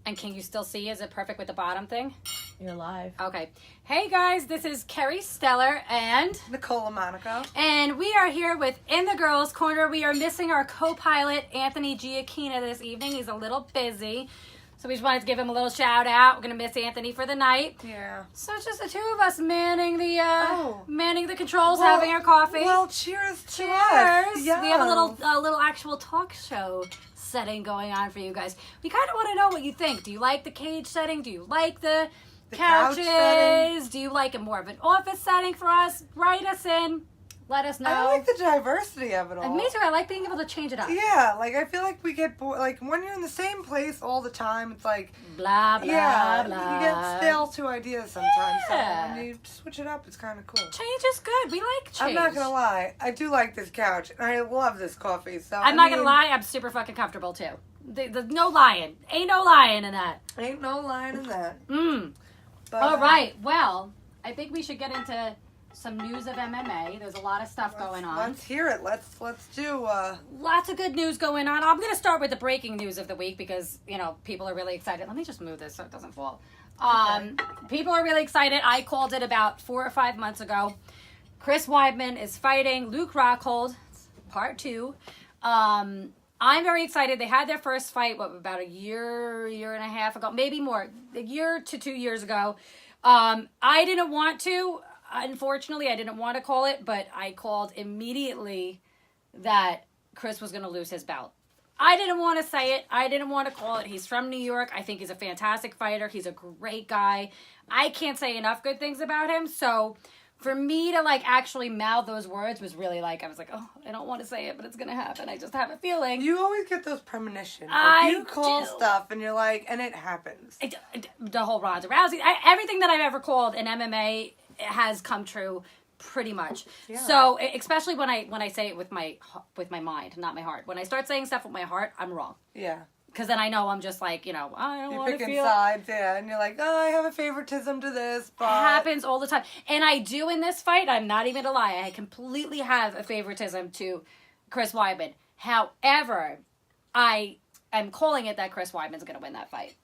And can you still see? Is it perfect with the bottom thing? You're live. Okay. Hey guys, this is Kerry Stellar and Nicole LoMonaco. And we are here with In the Girls Corner. We are missing our co-pilot, Anthony Giacchina, this evening. He's a little busy. So we just wanted to give him a little shout out. We're going to miss Anthony for the night. Yeah. So it's just the two of us manning the controls, having our coffee. Well, cheers to Cheers. us. Yeah. We have a little actual talk show setting going on for you guys. We kind of want to know what you think. Do you like the cage setting? Do you like the couches? Couch Do you like it more of an office setting for us? Write us in. Let us know. I like the diversity of it all. And me too. I like being able to change it up. Yeah, like I feel like we get bored. Like when you're in the same place all the time, it's like Blah, blah, blah. you get stale to ideas sometimes. Yeah. So when you switch it up, it's kind of cool. Change is good. We like change. I'm not gonna lie, I do like this couch, and I love this coffee. So I'm not gonna lie. I'm super fucking comfortable too. There's no lying. Ain't no lying in that. Ain't no lying in that. But, All right. Well, I think we should get into some news of MMA. There's a lot of stuff going on. Let's hear it. Let's do. Lots of good news going on. I'm going to start with the breaking news of the week because, people are really excited. Let me just move this so it doesn't fall. People are really excited. I called it about 4 or 5 months ago. Chris Weidman is fighting Luke Rockhold, part 2. I'm very excited. They had their first fight, about a year and a half ago, maybe more, a year to 2 years ago. I didn't want to. Unfortunately, I didn't want to call it, but I called immediately that Chris was going to lose his belt. I didn't want to say it. I didn't want to call it. He's from New York. I think he's a fantastic fighter. He's a great guy. I can't say enough good things about him. So for me to actually mouth those words was really I was like, oh, I don't want to say it, but it's going to happen. I just have a feeling. You always get those premonitions. You call stuff and you're like, and it happens. The whole Ronda Rousey, everything that I've ever called in MMA has come true pretty much. Yeah. So especially when I say it with my mind, not my heart. When I start saying stuff with my heart, I'm wrong. Yeah. Because then I know I'm just I don't want to feel. You're picking sides, yeah, and you're like, oh, I have a favoritism to this, but... It happens all the time. And I do in this fight, I'm not even a lie, I completely have a favoritism to Chris Weidman. However, I am calling it that Chris Weidman's going to win that fight.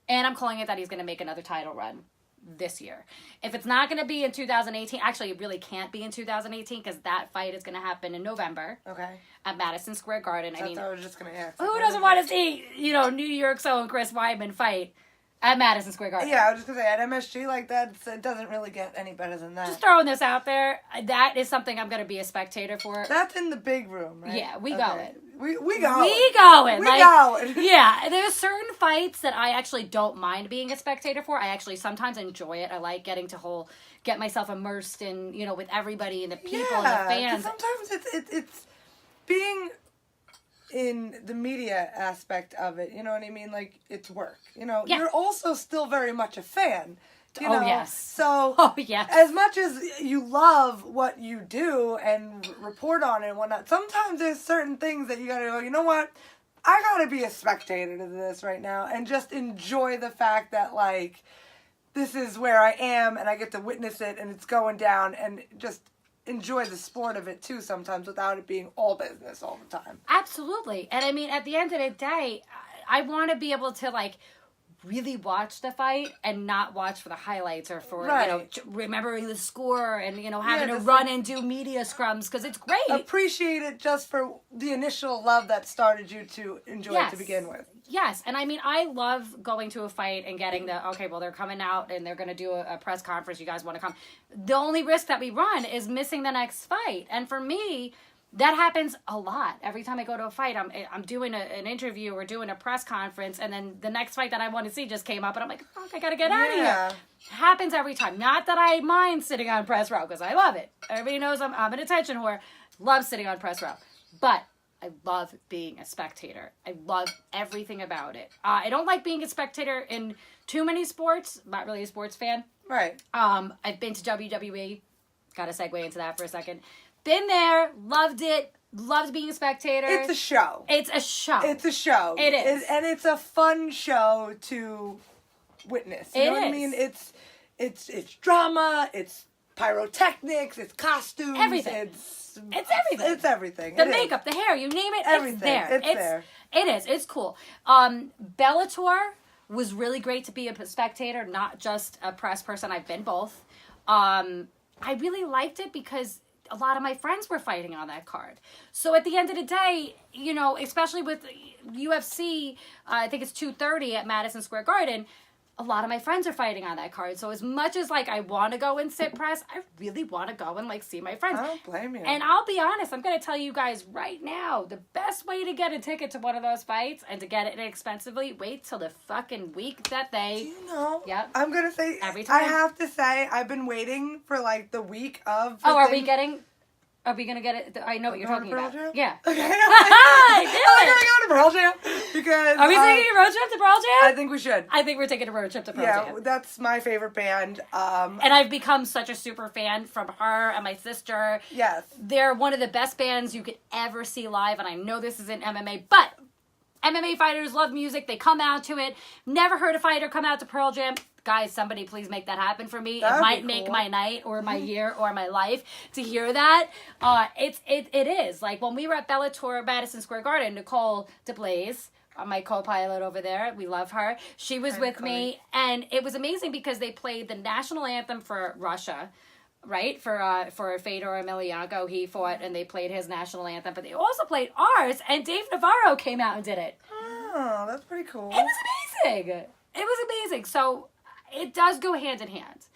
And I'm calling it that he's going to make another title run this year. If it's not going to be in 2018, actually it really can't be in 2018 because that fight is going to happen in November. Okay. At Madison Square Garden. I was just going to ask. Who doesn't want to see, New York's own Chris Weidman fight at Madison Square Garden? Yeah, I was just going to say, at MSG like that, it doesn't really get any better than that. Just throwing this out there, that is something I'm going to be a spectator for. That's in the big room, right? Yeah, we going. We going. We going. We going. Yeah, there's certain fights that I actually don't mind being a spectator for. I actually sometimes enjoy it. I like getting to get myself immersed in, with everybody and the people and the fans. Sometimes it's being in the media aspect of it, you know what I mean? It's work. You're also still very much a fan. Oh, yes. So, yes. As much as you love what you do and report on it and whatnot, sometimes there's certain things that you gotta go, you know what? I gotta be a spectator to this right now and just enjoy the fact that, this is where I am and I get to witness it and it's going down and just enjoy the sport of it, too, sometimes without it being all business all the time. Absolutely. And, at the end of the day, I want to be able to, really watch the fight and not watch for the highlights or for, remembering the score and, having to run and do media scrums because it's great. Appreciate it just for the initial love that started you to enjoy it to begin with. Yes. And I love going to a fight and getting they're coming out and they're going to do a press conference. You guys want to come. The only risk that we run is missing the next fight. And for me, that happens a lot. Every time I go to a fight, I'm doing an interview or doing a press conference, and then the next fight that I want to see just came up, and I'm like, fuck, I gotta get out of here. Happens every time. Not that I mind sitting on press row, because I love it. Everybody knows I'm an attention whore. Love sitting on press row. But I love being a spectator. I love everything about it. I don't like being a spectator in too many sports. Not really a sports fan. Right. I've been to WWE. Gotta segue into that for a second. Been there, loved it, loved being a spectator. It's a show. It's a show. It's a show. It is. And it's a fun show to witness. You know what I mean? It's drama, it's pyrotechnics, it's costumes. Everything. It's everything. It's everything. The makeup, the hair, you name it, everything. it's there. It's there. It is. It's cool. Bellator was really great to be a spectator, not just a press person. I've been both. I really liked it because a lot of my friends were fighting on that card. So at the end of the day, you know, especially with UFC, I think it's 2:30 at Madison Square Garden, a lot of my friends are fighting on that card. So as much as, like, I want to go and sit press, I really want to go and, like, see my friends. I don't blame you. And I'll be honest, I'm going to tell you guys right now, the best way to get a ticket to one of those fights and to get it inexpensively, wait till the fucking week that they... Do you know? Yep. I'm going to say... Every time. I have to say, I've been waiting for, like, the week of... Oh, are we going to get it? I know what you're talking about. Jam? Yeah. Okay. I I'm going to go to Pearl Jam because... Are we taking a road trip to Pearl Jam? I think we should. I think we're taking a road trip to Pearl Jam. Yeah, that's my favorite band. And I've become such a super fan from her and my sister. Yes. They're one of the best bands you could ever see live, and I know this isn't MMA, but MMA fighters love music. They come out to it. Never heard a fighter come out to Pearl Jam. Guys, somebody please make that happen for me. That'd it might be make cool. my night or my year or my life to hear that. It is. Like, when we were at Bellator Madison Square Garden, Nicole DeBlaze, my co-pilot over there, we love her. She was with me, and it was amazing because they played the national anthem for Russia, right? For Fedor Emelianenko, he fought, and they played his national anthem, but they also played ours, and Dave Navarro came out and did it. Oh, that's pretty cool. It was amazing. It was amazing. So it does go hand in hand.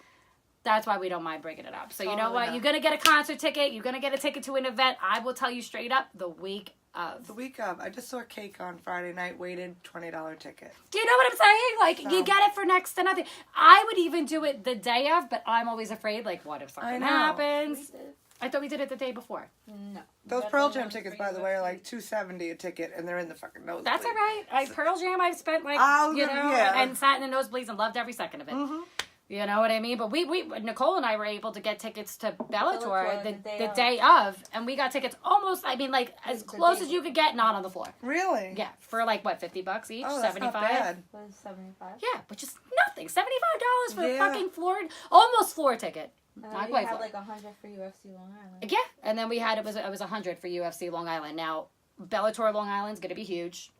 That's why we don't mind bringing it up. So you know what? You're going to get a concert ticket. You're going to get a ticket to an event. I will tell you straight up, the week of. The week of. I just saw Cake on Friday night, waited, $20 ticket. Do you know what I'm saying? Like, you get it for next to nothing. I would even do it the day of, but I'm always afraid, like, what if something happens? I thought we did it the day before. No. Those Pearl Jam tickets, by the way, are like $270 a ticket, and they're in the fucking nosebleed. That's all right. Pearl Jam, I've spent, like, and sat in the nosebleeds and loved every second of it. Mm-hmm. You know what I mean? But we Nicole and I were able to get tickets to Bellator the day of, and we got tickets almost, I mean, like, as close as you could get, not on the floor. Really? Yeah, for like, what, $50 each? Oh, that's 75 not bad. Was 75? Yeah, which is nothing. $75 for a fucking floor, almost floor ticket. Not quite had floor. like 100 for UFC Long Island. Yeah, and then we had, it was 100 for UFC Long Island. Now, Bellator Long Island's going to be huge.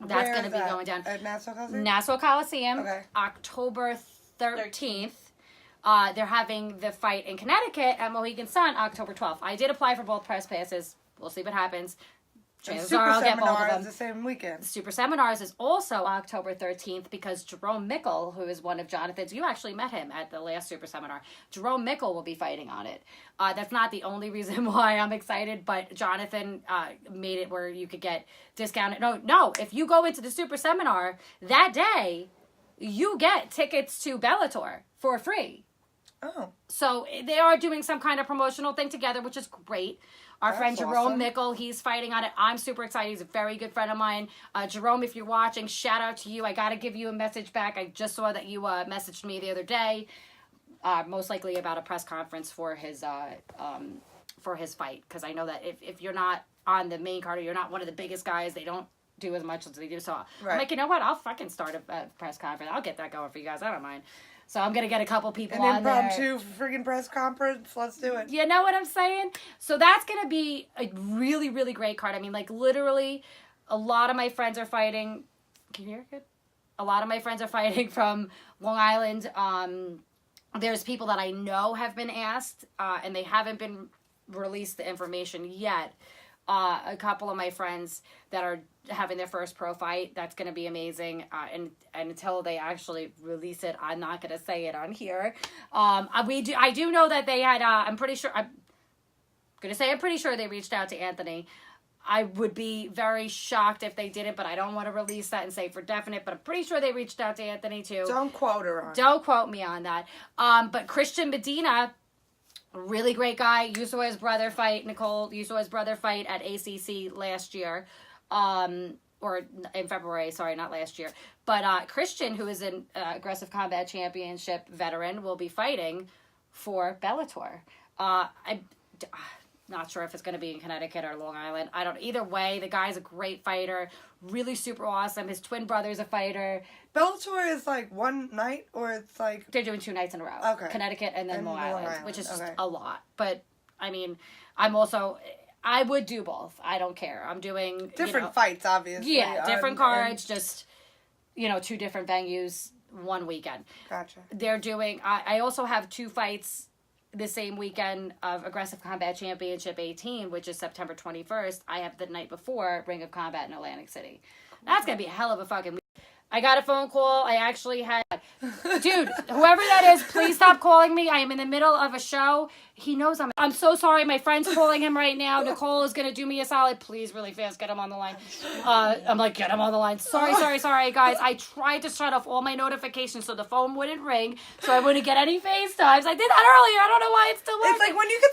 That's going to be going down. At Nassau Coliseum? Nassau Coliseum, Okay. October 13th. They're having the fight in Connecticut at Mohegan Sun, October 12th. I did apply for both press passes. We'll see what happens. Chances are I'll get both of them. The same weekend. Super Seminars is also October 13th because Jerome Mickle, who is one of Jonathan's, you actually met him at the last Super Seminar. Jerome Mickle will be fighting on it. That's not the only reason why I'm excited, but Jonathan made it where you could get discounted. No, if you go into the Super Seminar that day, you get tickets to Bellator for free. Oh. So they are doing some kind of promotional thing together, which is great. Our friend Jerome awesome. Mickle, he's fighting on it. I'm super excited. He's a very good friend of mine. Jerome, if you're watching, shout out to you. I got to give you a message back. I just saw that you messaged me the other day, most likely about a press conference for his fight. Because I know that if you're not on the main card or you're not one of the biggest guys, they don't do as much as they do. So I'm like, you know what? I'll fucking start a press conference. I'll get that going for you guys. I don't mind. So I'm going to get a couple people on there. An impromptu friggin' press conference. Let's do it. You know what I'm saying? So that's going to be a really, really great card. I mean, like, literally, a lot of my friends are fighting. Can you hear it good? A lot of my friends are fighting from Long Island. There's people that I know have been asked, and they haven't been released the information yet. A couple of my friends that are having their first pro fight. That's going to be amazing. And until they actually release it, I'm not going to say it on here. I do know that they had, I'm pretty sure they reached out to Anthony. I would be very shocked if they didn't, but I don't want to release that and say for definite, but I'm pretty sure they reached out to Anthony too. Don't quote her on it. Don't quote me on that. But Christian Medina, really great guy. You saw his brother fight, Nicole. You saw his brother fight at ACC last year. Or in February, sorry, not last year. But Christian, who is an Aggressive Combat Championship veteran, will be fighting for Bellator. I'm not sure if it's going to be in Connecticut or Long Island. I don't. Either way, the guy's a great fighter. Really super awesome. His twin brother's a fighter. Bellator is like one night, or it's like... They're doing 2 nights in a row. Okay. Connecticut and then Long Island, which is just okay. a lot. But, I mean, I would do both. I don't care. I'm doing... Different fights, obviously. Yeah, different cards, just... 2 different venues one weekend. Gotcha. They're doing, I also have 2 fights the same weekend of Aggressive Combat Championship 18, which is September 21st. I have the night before Ring of Combat in Atlantic City. That's going to be a hell of a fucking week. I got a phone call. I actually had... Dude, whoever that is, please stop calling me. I am in the middle of a show. He knows I'm so sorry. My friend's calling him right now. Nicole is going to do me a solid. Please, really fast, get him on the line. I'm like, get him on the line. Sorry, guys. I tried to shut off all my notifications so the phone wouldn't ring, so I wouldn't get any FaceTimes. I did that earlier. I don't know why it's still working. It's like when you get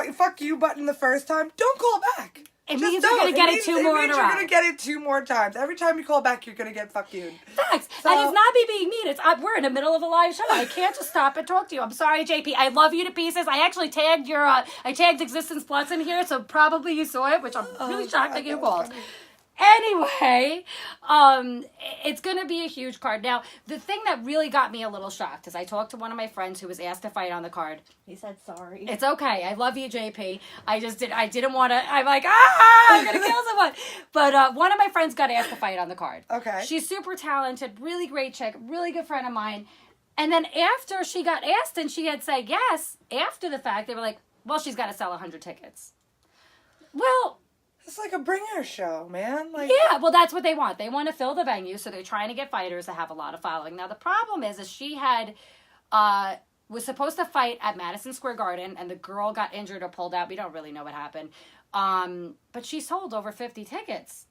the fuck you button the first time, don't call back. It means you're going to get it 2 more in a row. You're going to get it 2 more times. Every time you call back, you're going to get fuck you. Facts. So, and it's not me being mean. We're in the middle of a live show. I can't just stop and talk to you. I'm sorry, JP. I love you to pieces. I actually tagged I tagged Existence Plus in here, so probably you saw it, which I'm really shocked that you called. Anyway, it's going to be a huge card. Now, the thing that really got me a little shocked is I talked to one of my friends who was asked to fight on the card. He said sorry. It's okay. I love you, JP. I didn't want to, I'm like, I'm going to kill someone. But one of my friends got asked to fight on the card. Okay. She's super talented, really great chick, really good friend of mine. And then after she got asked and she had said yes, after the fact, they were like, well, she's got to sell 100 tickets. Well... It's like a bringer show, man. Yeah, well, that's what they want. They want to fill the venue, so they're trying to get fighters that have a lot of following. Now, the problem is she had was supposed to fight at Madison Square Garden, and the girl got injured or pulled out. We don't really know what happened. But she sold over 50 tickets.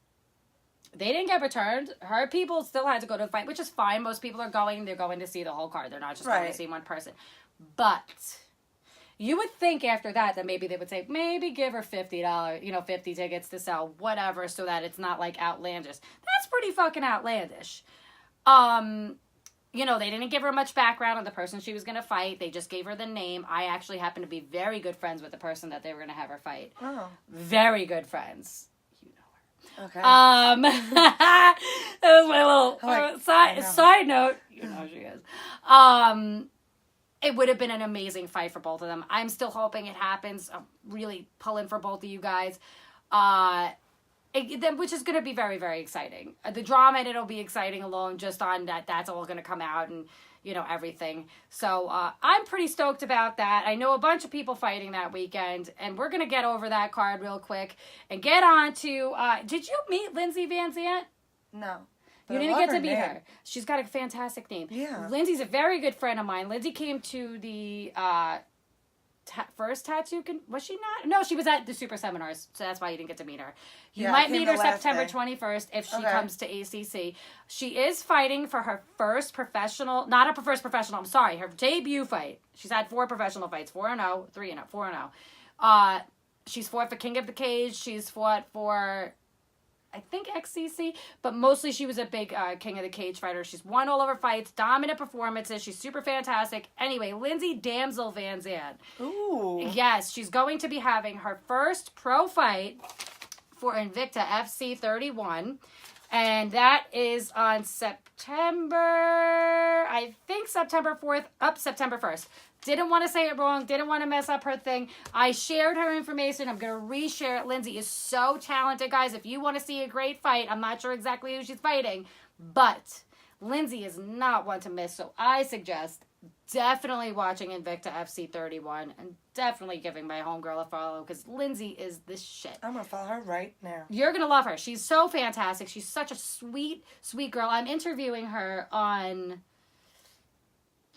They didn't get returned. Her people still had to go to the fight, which is fine. Most people are going. They're going to see the whole card. They're not just going to see one person. But... you would think after that maybe they would say, maybe give her $50, 50 tickets to sell, whatever, so that it's not, like, outlandish. That's pretty fucking outlandish. They didn't give her much background on the person she was going to fight. They just gave her the name. I actually happen to be very good friends with the person that they were going to have her fight. Oh. Very good friends. You know her. Okay. That was my little side note. You know who she is. It would have been an amazing fight for both of them. I'm still hoping it happens. I'm really pulling for both of you guys. Which is going to be very, very exciting. The drama in it will be exciting alone just on that's all going to come out and, everything. So I'm pretty stoked about that. I know a bunch of people fighting that weekend, and we're going to get over that card real quick and get on to... did you meet Lindsay Van Zant? No. You didn't get to meet her. She's got a fantastic name. Yeah. Lindsay's a very good friend of mine. Lindsay came to the first tattoo... was she not? No, she was at the Super Seminars, so that's why you didn't get to meet her. You might meet her September 21st if she comes to ACC. She is fighting for her first professional... Not her first professional, I'm sorry. Her debut fight. She's had 4 professional fights. 4-0, 3-0, 4-0. She's fought for King of the Cage. She's fought for... I think XCC, but mostly she was a big King of the Cage fighter. She's won all of her fights, dominant performances. She's super fantastic. Anyway, Lindsay Damsel Van Zant. Ooh. Yes, she's going to be having her first pro fight for Invicta FC 31. And that is on September 4th, September 1st. Didn't want to say it wrong. Didn't want to mess up her thing. I shared her information. I'm going to reshare it. Lindsay is so talented, guys. If you want to see a great fight, I'm not sure exactly who she's fighting, but Lindsay is not one to miss. So I suggest definitely watching Invicta FC 31 and definitely giving my homegirl a follow because Lindsay is the shit. I'm going to follow her right now. You're going to love her. She's so fantastic. She's such a sweet, sweet girl. I'm interviewing her on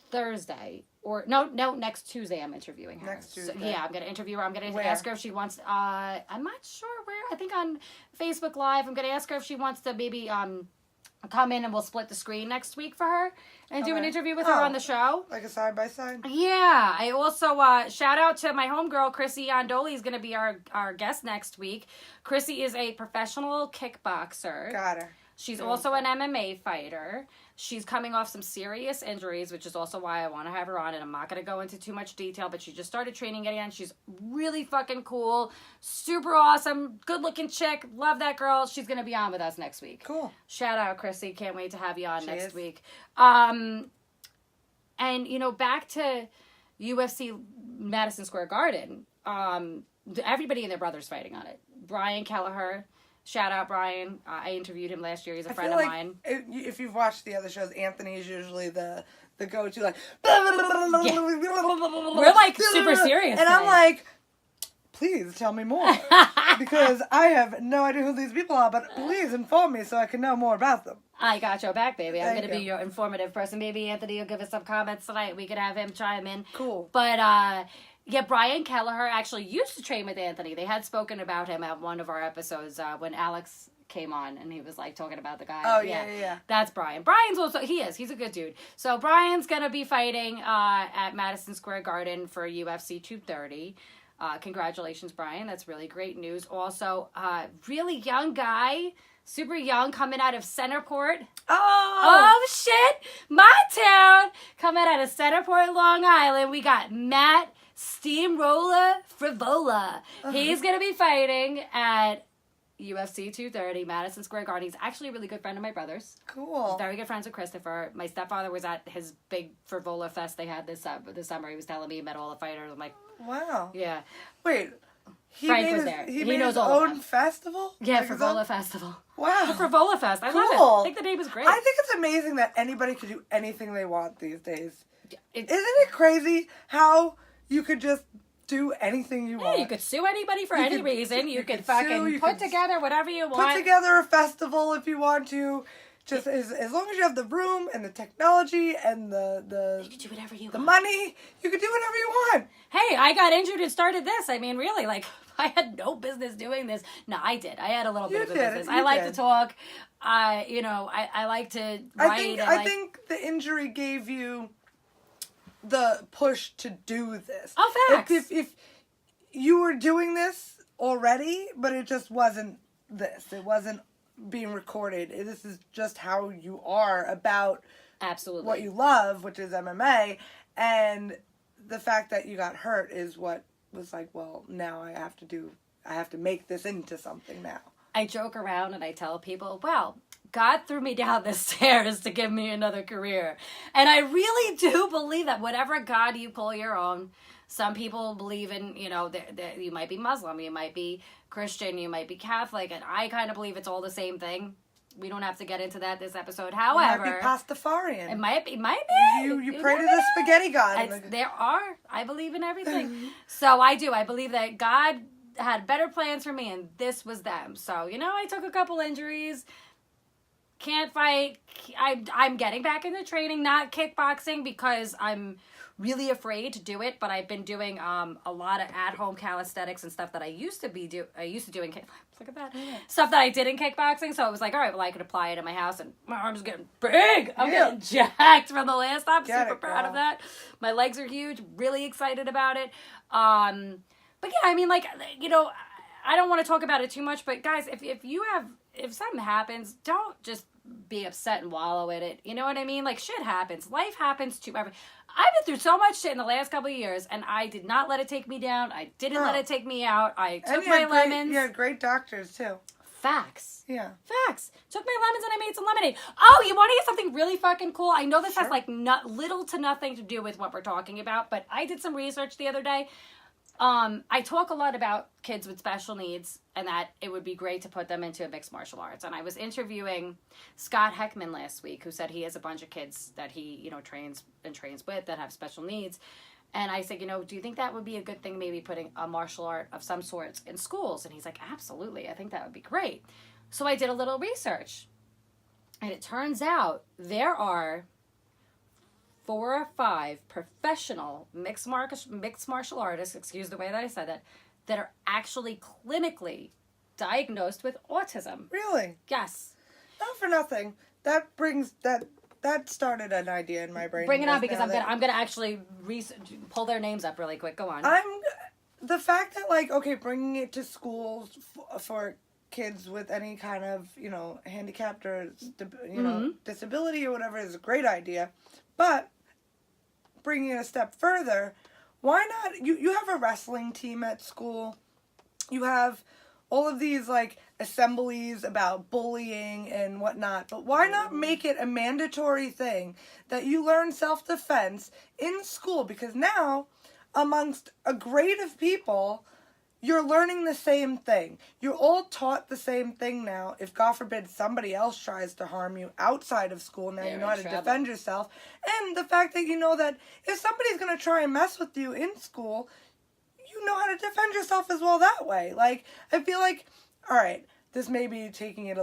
Thursday. Or no, next Tuesday I'm interviewing her. Next Tuesday. So, yeah, I'm going to interview her. I'm going to ask her if she wants, I'm not sure where, I think on Facebook Live. I'm going to ask her if she wants to maybe come in and we'll split the screen next week for her and do an interview with her on the show. Like a side-by-side? Yeah. I also, shout out to my homegirl, Chrissy Andoli is going to be our guest next week. Chrissy is a professional kickboxer. Got her. She's also an MMA fighter. She's coming off some serious injuries, which is also why I want to have her on. And I'm not going to go into too much detail, but she just started training again. She's really fucking cool. Super awesome. Good-looking chick. Love that girl. She's going to be on with us next week. Cool. Shout out, Chrissy. Can't wait to have you on next week. And, back to UFC Madison Square Garden. Everybody and their brother's fighting on it. Brian Kelleher Shout out Brian. I interviewed him last year. He's a friend feel of like mine. if you've watched the other shows, Anthony is usually the go-to, like... We're like super serious And today. I'm like, please tell me more. Because I have no idea who these people are, but please inform me so I can know more about them. I got your back, baby. I'm Thank going to be you. your informative person. Maybe Anthony will give us some comments tonight. We could have him chime in. Cool. But, yeah, Brian Kelleher actually used to train with Anthony. They had spoken about him at one of our episodes when Alex came on and he was like talking about the guy. Oh, yeah. That's Brian. Brian's also, he's a good dude. So Brian's going to be fighting at Madison Square Garden for UFC 230. Congratulations, Brian. That's really great news. Also, really young guy, super young, coming out of Centerport. Oh, shit. My town. Coming out of Centerport, Long Island. We got Matt Steamroller Frivola. He's going to be fighting at UFC 230, Madison Square Garden. He's actually a really good friend of my brother's. Cool. He's very good friends with Christopher. My stepfather was at his big Frivola fest they had this summer. He was telling me he met all the fighters. I'm like, wow. yeah. Wait. Frank was there. He He made knows his all own about it. festival? Yeah, Like his Frivola own- Festival. Wow. The Frivola Fest. I love it. Cool. I think the name is great. I think it's amazing that anybody could do anything they want these days. It's, Isn't it crazy how you could just do anything you yeah, want? you could sue anybody for You any could- reason. You you could could fucking sue, you put could together whatever you Put want. together a festival if you want to. Just as long as you have the room and the technology and You could do whatever you the want. money, you could do whatever you want. Hey, I got injured and started this. I mean, really, like, I had no business doing this. No, I did. I had a little bit You of a did. business. You I like did. to talk. I like to write. I think the injury gave you the push to do this. Oh, facts. If you were doing this already, but it just wasn't this. It wasn't being recorded. This is just how you are about Absolutely. what you love, which is MMA, and the fact that you got hurt is what was like, well, now I have to make this into something now. I joke around and I tell people, well, God threw me down the stairs to give me another career. And I really do believe that whatever God you call your own, some people believe in, you might be Muslim, you might be Christian, you might be Catholic, and I kind of believe it's all the same thing. We don't have to get into that this episode. However, You might be Pastafarian. it might be. You pray to the spaghetti god. There are. I believe in everything. So I do. I believe that God had better plans for me, and this was them. So, I took a couple injuries. Can't fight. I'm getting back into training, not kickboxing, because I'm really afraid to do it, but I've been doing a lot of at-home calisthenics and stuff that I used to do in look at that stuff that I did in kickboxing. So I was like, all right, well, I could apply it in my house, and my arms are getting big. I'm getting jacked from the last time. Super proud of that. My legs are huge. Really excited about it. But yeah, I mean, like, I don't want to talk about it too much, but guys, if something happens, don't just be upset and wallow in it. You know what I mean? Like, shit happens. Life happens to everyone. I've been through so much shit in the last couple of years, and I did not let it take me down. I didn't let it take me out. I took my lemons. You had great doctors, too. Facts. Yeah. Facts. Took my lemons and I made some lemonade. Oh, you want to hear something really fucking cool? I know this has, like, little to nothing to do with what we're talking about, but I did some research the other day. I talk a lot about kids with special needs and that it would be great to put them into mixed martial arts. And I was interviewing Scott Heckman last week, who said he has a bunch of kids that he, trains with that have special needs. And I said, do you think that would be a good thing, maybe putting a martial art of some sorts in schools? And he's like, absolutely. I think that would be great. So I did a little research. And it turns out there are 4 or 5 professional mixed martial artists, excuse the way that I said that are actually clinically diagnosed with autism. Really? Yes. Not for nothing. That started an idea in my brain. Bring it on, because I'm gonna actually pull their names up really quick. Go on. The fact that, like, okay, bringing it to schools for kids with any kind of, handicapped or, disability or whatever is a great idea. But bringing it a step further, why not? You have a wrestling team at school. You have all of these, like, assemblies about bullying and whatnot. But why not make it a mandatory thing that you learn self-defense in school? Because now, amongst a grade of people, you're learning the same thing. You're all taught the same thing now. If, God forbid, somebody else tries to harm you outside of school, now you know how to defend yourself. And the fact that you know that if somebody's going to try and mess with you in school, you know how to defend yourself as well that way. Like, I feel like, all right, this may be taking it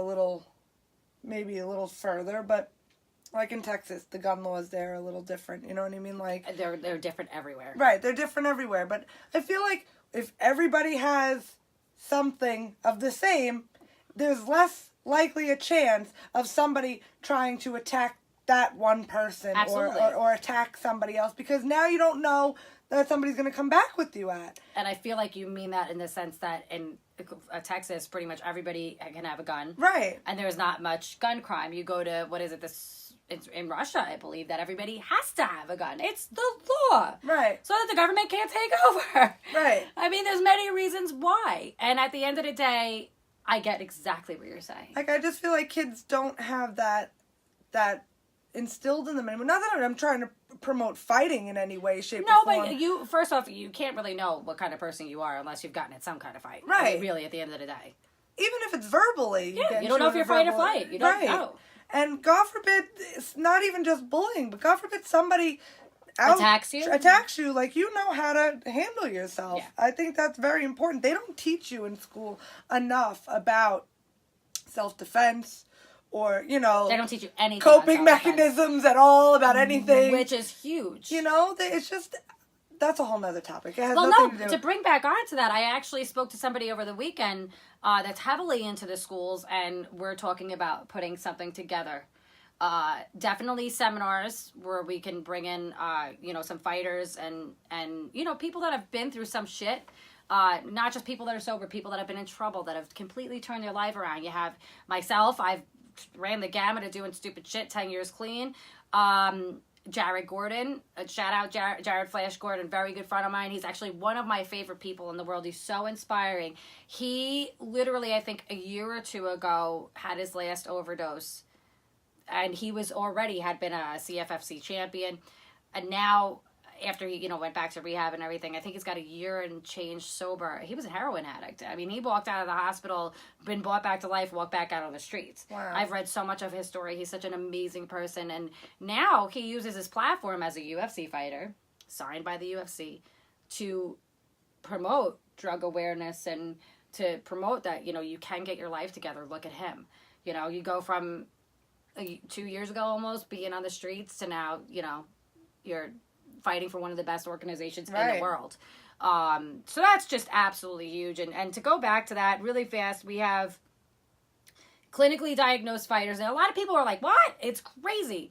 maybe a little further, but like in Texas, the gun laws there are a little different. You know what I mean? Like they're different everywhere. Right, they're different everywhere. But I feel like if everybody has something of the same, there's less likely a chance of somebody trying to attack that one person or attack somebody else, because now you don't know that somebody's going to come back with you at. And I feel like you mean that in the sense that in Texas, pretty much everybody can have a gun. Right. And there's not much gun crime. You go to, it's in Russia, I believe, that everybody has to have a gun. It's the law. Right. So that the government can't take over. Right. I mean, there's many reasons why. And at the end of the day, I get exactly what you're saying. Like, I just feel like kids don't have that instilled in them anymore. Not that I'm trying to promote fighting in any way, shape, or form. No, but first off, you can't really know what kind of person you are unless you've gotten in some kind of fight. Right. I mean, really, at the end of the day. Even if it's verbally. Yeah, you don't know if you're fight or flight. You don't know. And God forbid, it's not even just bullying, but God forbid somebody attacks you. Like, you know how to handle yourself. Yeah. I think that's very important. They don't teach you in school enough about self-defense or, they don't teach you anything coping mechanisms at all, about anything. Which is huge. It's just, that's a whole nother topic. It has to bring back on to that, I actually spoke to somebody over the weekend that's heavily into the schools, and we're talking about putting something together. Definitely seminars where we can bring in, some fighters and people that have been through some shit. Not just people that are sober, people that have been in trouble, that have completely turned their life around. You have myself, I've ran the gamut of doing stupid shit, 10 years clean. Jared Gordon, shout out Jared Flash Gordon, very good friend of mine. He's actually one of my favorite people in the world. He's so inspiring. He literally, I think a year or two ago, had his last overdose. And he had been a CFFC champion. And now, after he, went back to rehab and everything, I think he's got a year and change sober. He was a heroin addict. I mean, he walked out of the hospital, been brought back to life, walked back out on the streets. Wow. I've read so much of his story. He's such an amazing person. And now he uses his platform as a UFC fighter, signed by the UFC, to promote drug awareness and to promote that, you can get your life together. Look at him. You go from 2 years ago almost being on the streets to now, you're fighting for one of the best organizations in the world. So that's just absolutely huge. And to go back to that really fast, we have clinically diagnosed fighters. And a lot of people are like, what? It's crazy.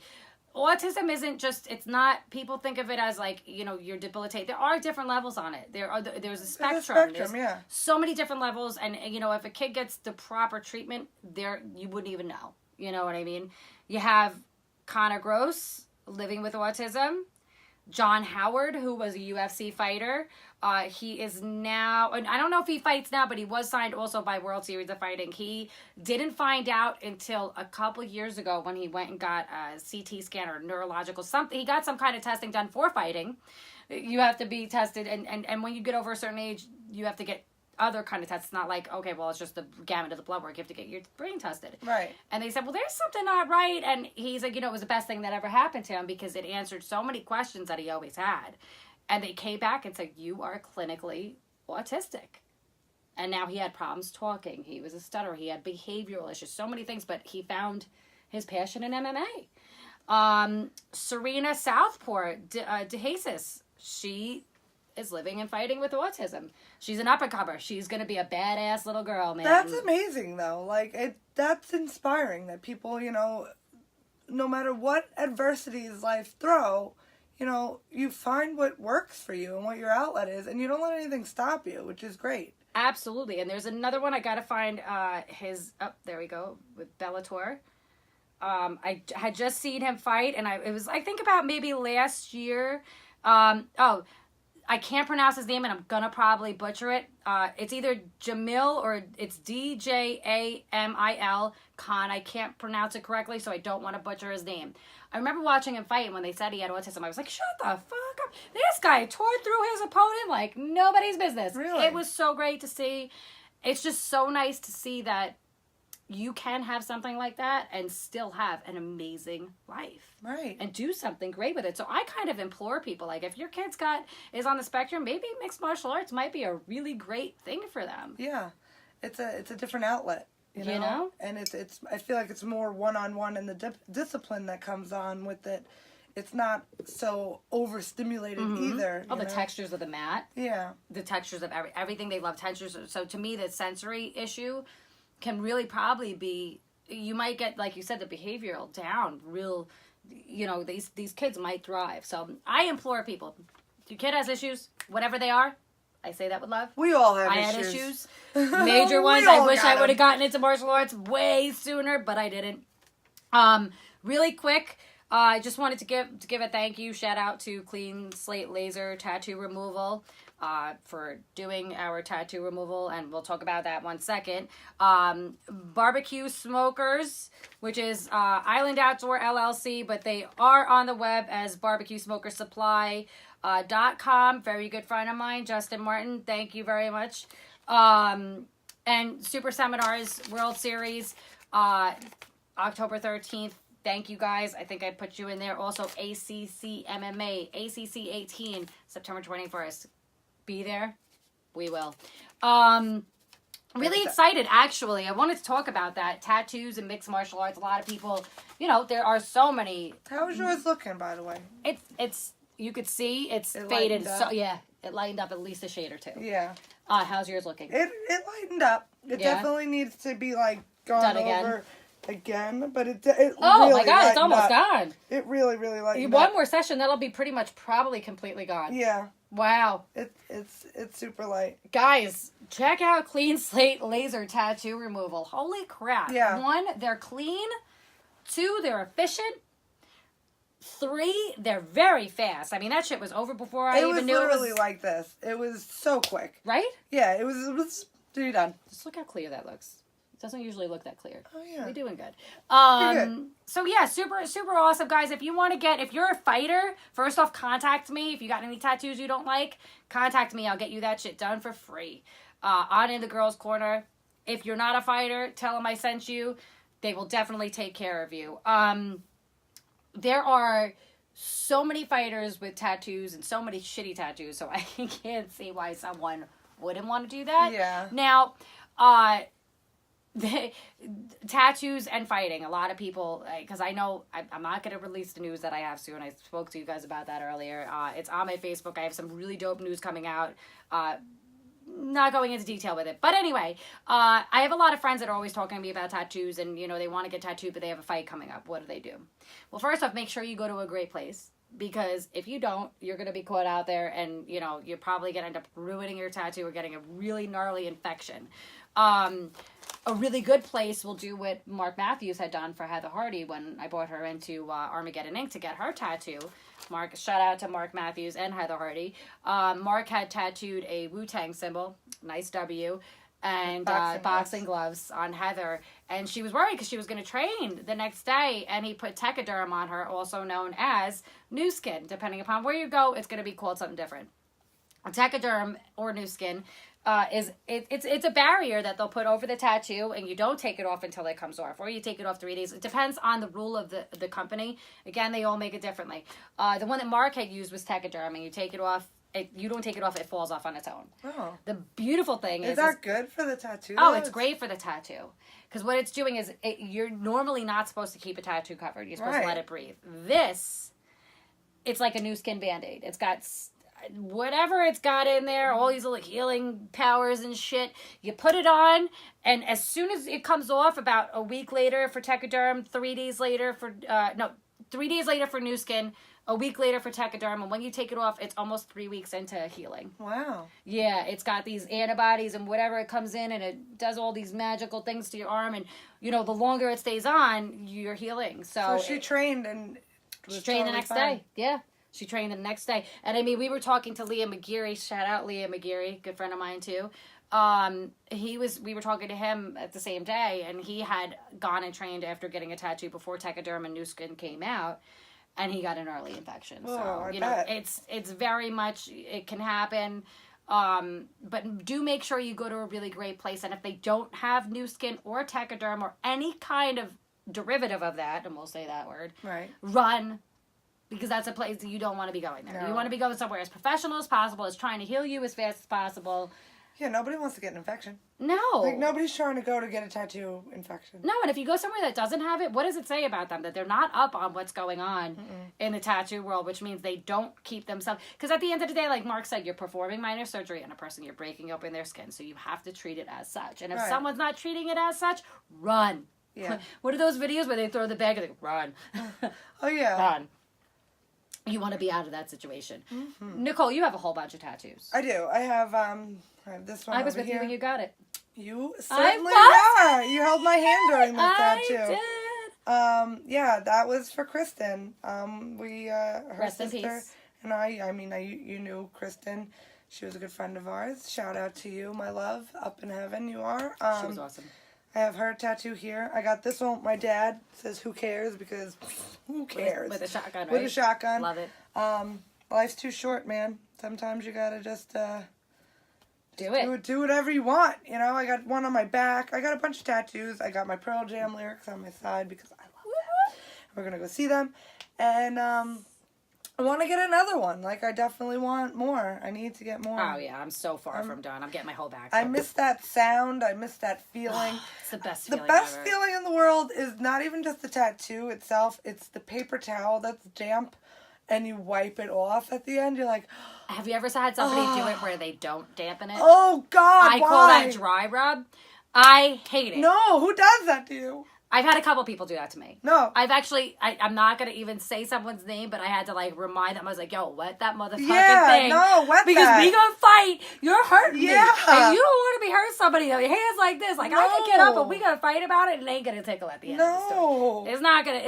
Autism isn't just, it's not, people think of it as like, you're debilitated. There are different levels on it. There's a spectrum. There's so many different levels. And, if a kid gets the proper treatment, you wouldn't even know. You know what I mean? You have Connor Gross living with autism. John Howard, who was a UFC fighter. He is now, and I don't know if he fights now, but he was signed also by World Series of Fighting. He didn't find out until a couple years ago when he went and got a CT scan or neurological something. He got some kind of testing done for fighting. You have to be tested, and when you get over a certain age, you have to get other kind of tests. It's not like, okay, well, it's just the gamut of the blood work. You have to get your brain tested. Right. And they said, well, there's something not right. And he's like, it was the best thing that ever happened to him because it answered so many questions that he always had. And they came back and said, you are clinically autistic. And now he had problems talking. He was a stutterer. He had behavioral issues, so many things, but he found his passion in MMA. Serena Southport, DeJesus, she is living and fighting with autism. She's an up-and-comer. She's going to be a badass little girl, man. That's amazing, though. Like, that's inspiring that people, no matter what adversities life throw, you find what works for you and what your outlet is, and you don't let anything stop you, which is great. Absolutely. And there's another one. I got to find there we go, with Bellator. I had just seen him fight, and it was, I think about maybe last year. I can't pronounce his name, and I'm going to probably butcher it. It's either Jamil or it's Djamil Khan. I can't pronounce it correctly, so I don't want to butcher his name. I remember watching him fight, and when they said he had autism, I was like, shut the fuck This guy tore through his opponent like nobody's business. Really? It was so great to see. It's just so nice to see that you can have something like that and still have an amazing life. Right. And do something great with it. So I kind of implore people, like, if your kid's is on the spectrum, maybe mixed martial arts might be a really great thing for them. Yeah. It's a different outlet. You know? And it's I feel like it's more one-on-one, and the discipline that comes on with it. It's not so overstimulated either. Oh, the textures of the mat. Yeah. The textures of everything. They love textures. So to me, the sensory issue can really probably be, you might get, like you said, the behavioral down real, these kids might thrive. So I implore people, if your kid has issues, whatever they are, I say that with love. We all have I issues. had issues. Major ones. I wish I would have gotten into martial arts way sooner, but I didn't. Really quick, I just wanted to give a thank you, shout out to Clean Slate Laser Tattoo Removal for doing our tattoo removal, and we'll talk about that one second. Barbecue Smokers, which is Island Outdoor LLC, but they are on the web as barbecuesmokersupply.com. Very good friend of mine, Justin Martin. Thank you very much. And Super Seminars World Series, October 13th. Thank you guys. I think I put you in there. Also, ACC-MMA, ACC 18, September 21st. Be there. We will. Really excited, actually. I wanted to talk about that. Tattoos and mixed martial arts. A lot of people, there are so many. How is yours looking, by the way? It's you could see it's faded. So yeah, it lightened up at least a shade or two. Yeah. How's yours looking? It lightened up. It definitely needs to be gone over again, but it oh really my god, it's almost up. gone. It really lightened One up. more session, that'll be pretty much probably completely gone. Yeah. Wow. It's super light. Guys, check out Clean Slate Laser Tattoo Removal. Holy crap. Yeah. 1, they're clean. 2, they're efficient. 3, they're very fast. I mean, that shit was over before I even knew it was. It was literally like this. It was so quick. Right? Yeah, it was pretty done. Just look how clear that looks. It doesn't usually look that clear. Oh, yeah. We're doing good. Good. So, yeah, super awesome, guys. If you want to if you're a fighter, first off, contact me. If you got any tattoos you don't like, contact me. I'll get you that shit done for free. On In the Girls Corner. If you're not a fighter, tell them I sent you. They will definitely take care of you. There are so many fighters with tattoos and so many shitty tattoos, so I can't see why someone wouldn't want to do that. Yeah. Now, the tattoos and fighting, a lot of people, because I know I'm not going to release the news that I have soon. I spoke to you guys about that earlier. It's on my Facebook. I have some really dope news coming out. Not going into detail with it. But anyway, I have a lot of friends that are always talking to me about tattoos, and, they want to get tattooed, but they have a fight coming up. What do? Well, first off, make sure you go to a great place. Because if you don't, you're going to be caught out there, and, you're probably going to end up ruining your tattoo or getting a really gnarly infection. A really good place will do what Mark Matthews had done for Heather Hardy when I brought her into Armageddon Inc. to get her tattoo. Shout out to Mark Matthews and Heather Hardy. Mark had tattooed a Wu-Tang symbol, nice W, and boxing gloves on Heather. And she was worried because she was going to train the next day, and he put Techoderm on her, also known as new skin. Depending upon where you go, it's going to be called something different. Techoderm or new skin it's a barrier that they'll put over the tattoo, and you don't take it off until it comes off, or you take it off 3 days. It depends on the rule of the company. Again, they all make it differently. The one that Mark had used was Techoderm, and you take it off. You don't take it off; it falls off on its own. Oh. The beautiful thing is that good for the tattoo? Oh, it's great for the tattoo, because what it's doing is you're normally not supposed to keep a tattoo covered. You're supposed to let it breathe. It's like a new skin Band-Aid. It's got whatever it's got in there, all these little healing powers and shit. You put it on, and as soon as it comes off, about a week later for Techoderm, 3 days later for 3 days later for new skin, a week later for Techoderm, and when you take it off, it's almost 3 weeks into healing. Wow. Yeah, it's got these antibodies and whatever it comes in, and it does all these magical things to your arm, and the longer it stays on, you're healing. So she trained and she trained the next day. Yeah. She trained the next day. And I mean, we were talking to Liam McGeary. Shout out Liam McGeary, good friend of mine too. We were talking to him at the same day, and he had gone and trained after getting a tattoo before Techoderm and new skin came out. and he got an early infection. Oh, So, I you know, bet. it's very much, it can happen. But do make sure you go to a really great place. And if they don't have new skin or Techoderm or any kind of derivative of that, and we'll say that word, Right. run, because that's a place that you don't want to be going there. No. You want to be going somewhere as professional as possible, as trying to heal you as fast as possible. Yeah, nobody wants to get an infection. No. Like, nobody's trying to go to get a tattoo infection. No, and if you go somewhere that doesn't have it, what does it say about them? That they're not up on what's going on in the tattoo world, which means they don't keep themselves... Because at the end of the day, like Mark said, you're performing minor surgery on a person. You're breaking open their skin, so you have to treat it as such. And if Right. someone's not treating it as such, run. Yeah. What are those videos where they throw the bag and they run? Oh, yeah. Run. You want to be out of that situation. Nicole, you have a whole bunch of tattoos. I do. I have this one I was over with here. you when you got it. You certainly was? were. You held my hand during this tattoo. I did. Yeah, that was for Kristen. Her Rest in sister peace. and you knew Kristen. She was a good friend of ours. Shout out to you, my love. Up in heaven you are. She was awesome. I have her tattoo here. I got this one. My dad says, "Who cares?" Because who cares? With a shotgun, right? With a shotgun. Love it. Life's too short, man. Sometimes you gotta just Do it. do whatever you want. You know, I got one on my back. I got a bunch of tattoos. I got my Pearl Jam lyrics on my side because I love them. We're gonna go see them, and I want to get another one. Like, I definitely want more. I need to get more. Oh, yeah. I'm so far from done. I'm getting my whole back. I miss that sound. I miss that feeling. It's the best The feeling best ever. feeling in the world is not even just the tattoo itself. It's the paper towel that's damp, and you wipe it off at the end. You're like, Have you ever had somebody do it where they don't dampen it? oh, God, I why? call that dry rub. I hate it. No, who does that to you? I've had a couple people do that to me. No. I've actually, I'm not going to even say someone's name, but I had to, like, remind them. I was like, yo, wet that motherfucking thing. No, wet because that. we gonna fight. You're hurting me. Yeah. And you don't want to be hurting somebody. Your hands like this. Like, I can get up, No. but we gonna fight about it, and it ain't gonna tickle at the end of the story. No. It's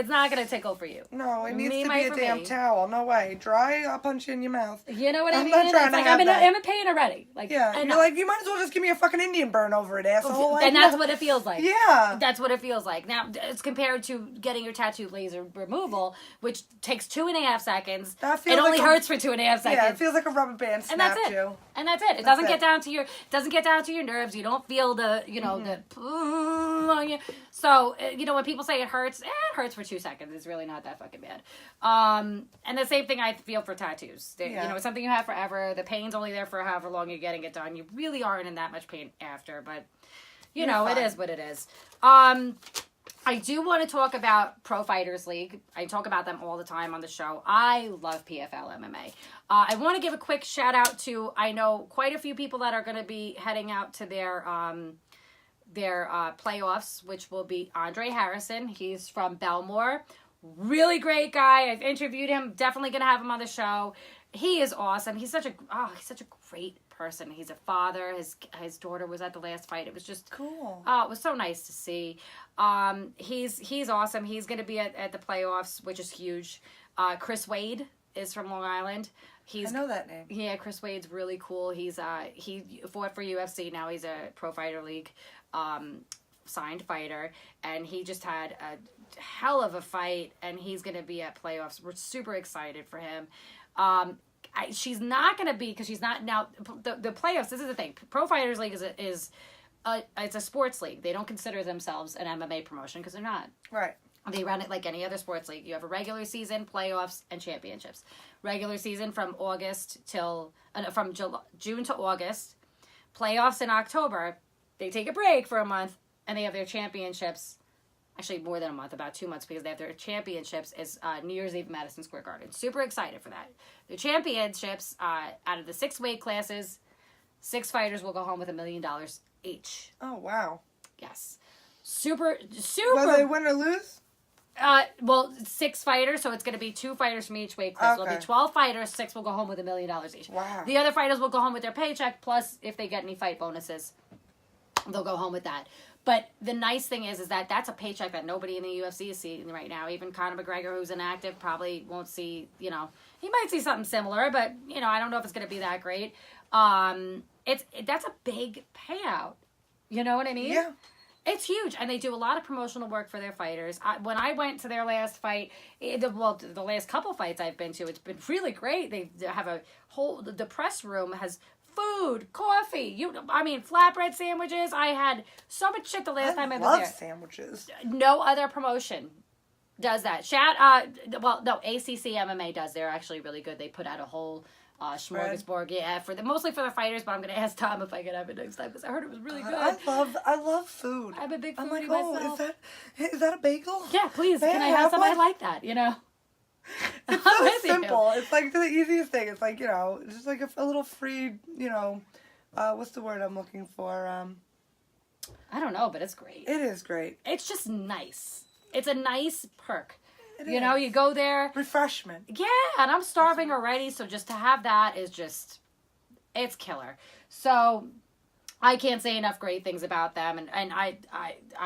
not gonna tickle for you. No, it needs Me, to my, be a for damn me. towel. No way. Dry, I'll punch you in your mouth. You know what I I'm mean? not trying It's to like have that. I'm in pain already. Like, Yeah, enough. you're like, you might as well just give me a fucking Indian burn over it, asshole. Like, And that's what it feels like. Yeah. That's what it feels like. Now, it's compared to getting your tattoo laser removal, which takes 2.5 seconds. That feels It only like a- hurts for 2.5 seconds. Yeah, it feels like a rubber band and snapped that's it. you. And that's it. It doesn't it. get down to your nerves. You don't feel the, the on you. So, when people say it hurts for 2 seconds. It's really not that fucking bad. And the same thing I feel for tattoos. Yeah. It's something you have forever. The pain's only there for however long you're getting it done. You really aren't in that much pain after, but it fine. is what it is. I do want to talk about Pro Fighters League. I talk about them all the time on the show. I love PFL MMA. I want to give a quick shout out to, I know quite a few people that are going to be heading out to their playoffs, which will be Andre Harrison. He's from Belmore. Really great guy. I've interviewed him. Definitely going to have him on the show. He is awesome. He's such a great person. He's a father. His daughter was at the last fight. It was just Cool. Oh, it was so nice to see. He's awesome. He's going to be at the playoffs, which is huge. Chris Wade is from Long Island. I know that name. Yeah, Chris Wade's really cool. He fought for UFC. Now he's a Pro Fighter League signed fighter, and he just had a hell of a fight, and he's going to be at playoffs. We're super excited for him. She's not going to be, because she's not now the playoffs. This is the thing. Pro Fighters League is it's a sports league. They don't consider themselves an MMA promotion because they're not. Right. They run it like any other sports league. You have a regular season, playoffs, and championships. Regular season from June to August. Playoffs in October. They take a break for a month, and they have their championships. Actually, more than a month, about 2 months, because they have their championships is New Year's Eve, Madison Square Garden. Super excited for that. The championships, out of the 6 weight classes, 6 fighters will go home with $1 million each. Oh, wow. Yes. Super. Whether they win or lose? 6 fighters, so it's going to be 2 fighters from each weight class. Okay. It'll be 12 fighters, 6 will go home with $1 million each. Wow. The other fighters will go home with their paycheck, plus if they get any fight bonuses, they'll go home with that. But the nice thing is that that's a paycheck that nobody in the UFC is seeing right now. Even Conor McGregor, who's inactive, probably won't see, he might see something similar, but, I don't know if it's going to be that great. That's a big payout. You know what I mean? Yeah. It's huge, and they do a lot of promotional work for their fighters. When I went to their last fight, the last couple fights I've been to, it's been really great. They have the press room has food, coffee, flatbread sandwiches. I had so much shit the last time I was there. I love sandwiches. No other promotion does that. ACC-MMA does. They're actually really good. They put out a whole smorgasbord, mostly for the fighters, but I'm gonna ask Tom if I could have it next time because I heard it was really good. I love food. I'm a big foodie like, myself. Is that a bagel? Yeah, please. Can I have something like that? It's so simple. It's like the easiest thing. It's like, just like a little free, what's the word I'm looking for? I don't know, but it's great. It is great. It's just nice. It's a nice perk. You go there. Refreshment. Yeah, and I'm starving already, so just to have that is just, it's killer. So I can't say enough great things about them, and I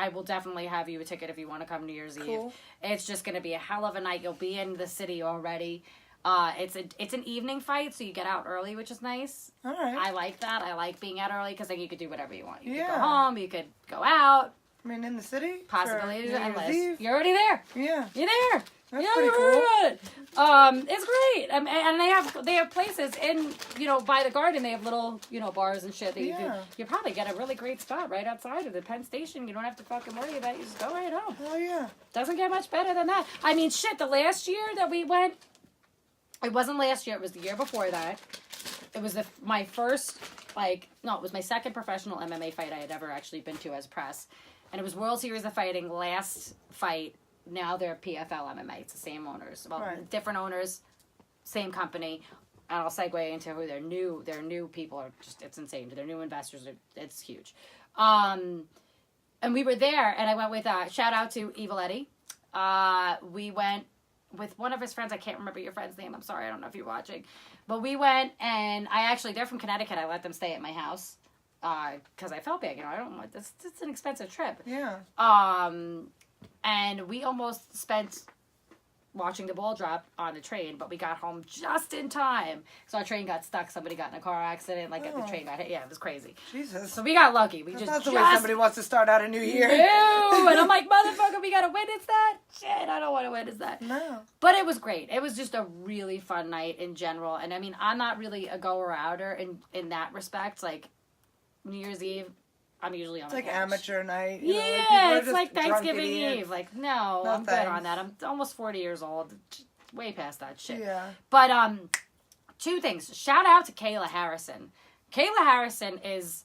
will definitely have you a ticket if you want to come New Year's Eve. It's just going to be a hell of a night. You'll be in the city already. It's an evening fight, so you get out early, which is nice. All right. I like that. I like being out early because then you could do whatever you want. You could go home. You could go out. In the city? Possibilities are endless. You're already there. Yeah. You're there. That's pretty cool. It's great. And they have places in, by the garden. They have little, bars and shit that you probably get a really great spot right outside of the Penn Station. You don't have to fucking worry about it. You just go right home. Oh, yeah. Doesn't get much better than that. The last year that we went, it wasn't last year. It was the year before that. It was my first, it was my second professional MMA fight I had ever actually been to as press. And it was World Series of Fighting, last fight. Now they're PFL MMA. It's the same owners. Well, different owners, same company. And I'll segue into who their new people are. Just, it's insane. Their new investors, it's huge. And we were there, and I went with, shout out to Evil Eddie. We went with one of his friends. I can't remember your friend's name. I'm sorry. I don't know if you're watching. But we went, and they're from Connecticut. I let them stay at my house. Because I felt bad, I don't want this. It's an expensive trip. Yeah. And we almost spent watching the ball drop on the train, but we got home just in time. So our train got stuck. Somebody got in a car accident. The train got hit. Yeah, it was crazy. Jesus. So we got lucky. That's not the way somebody wants to start out a new year. No. And I'm like, motherfucker, we gotta witness that? Shit, I don't want to witness that. No. But it was great. It was just a really fun night in general. And I'm not really a goer-outer in that respect. New Year's Eve, I'm usually on the couch. Amateur night. It's like Thanksgiving Eve. No, I'm good on that. I'm almost 40 years old. Way past that shit. Yeah. But, two things. Shout out to Kayla Harrison. Kayla Harrison is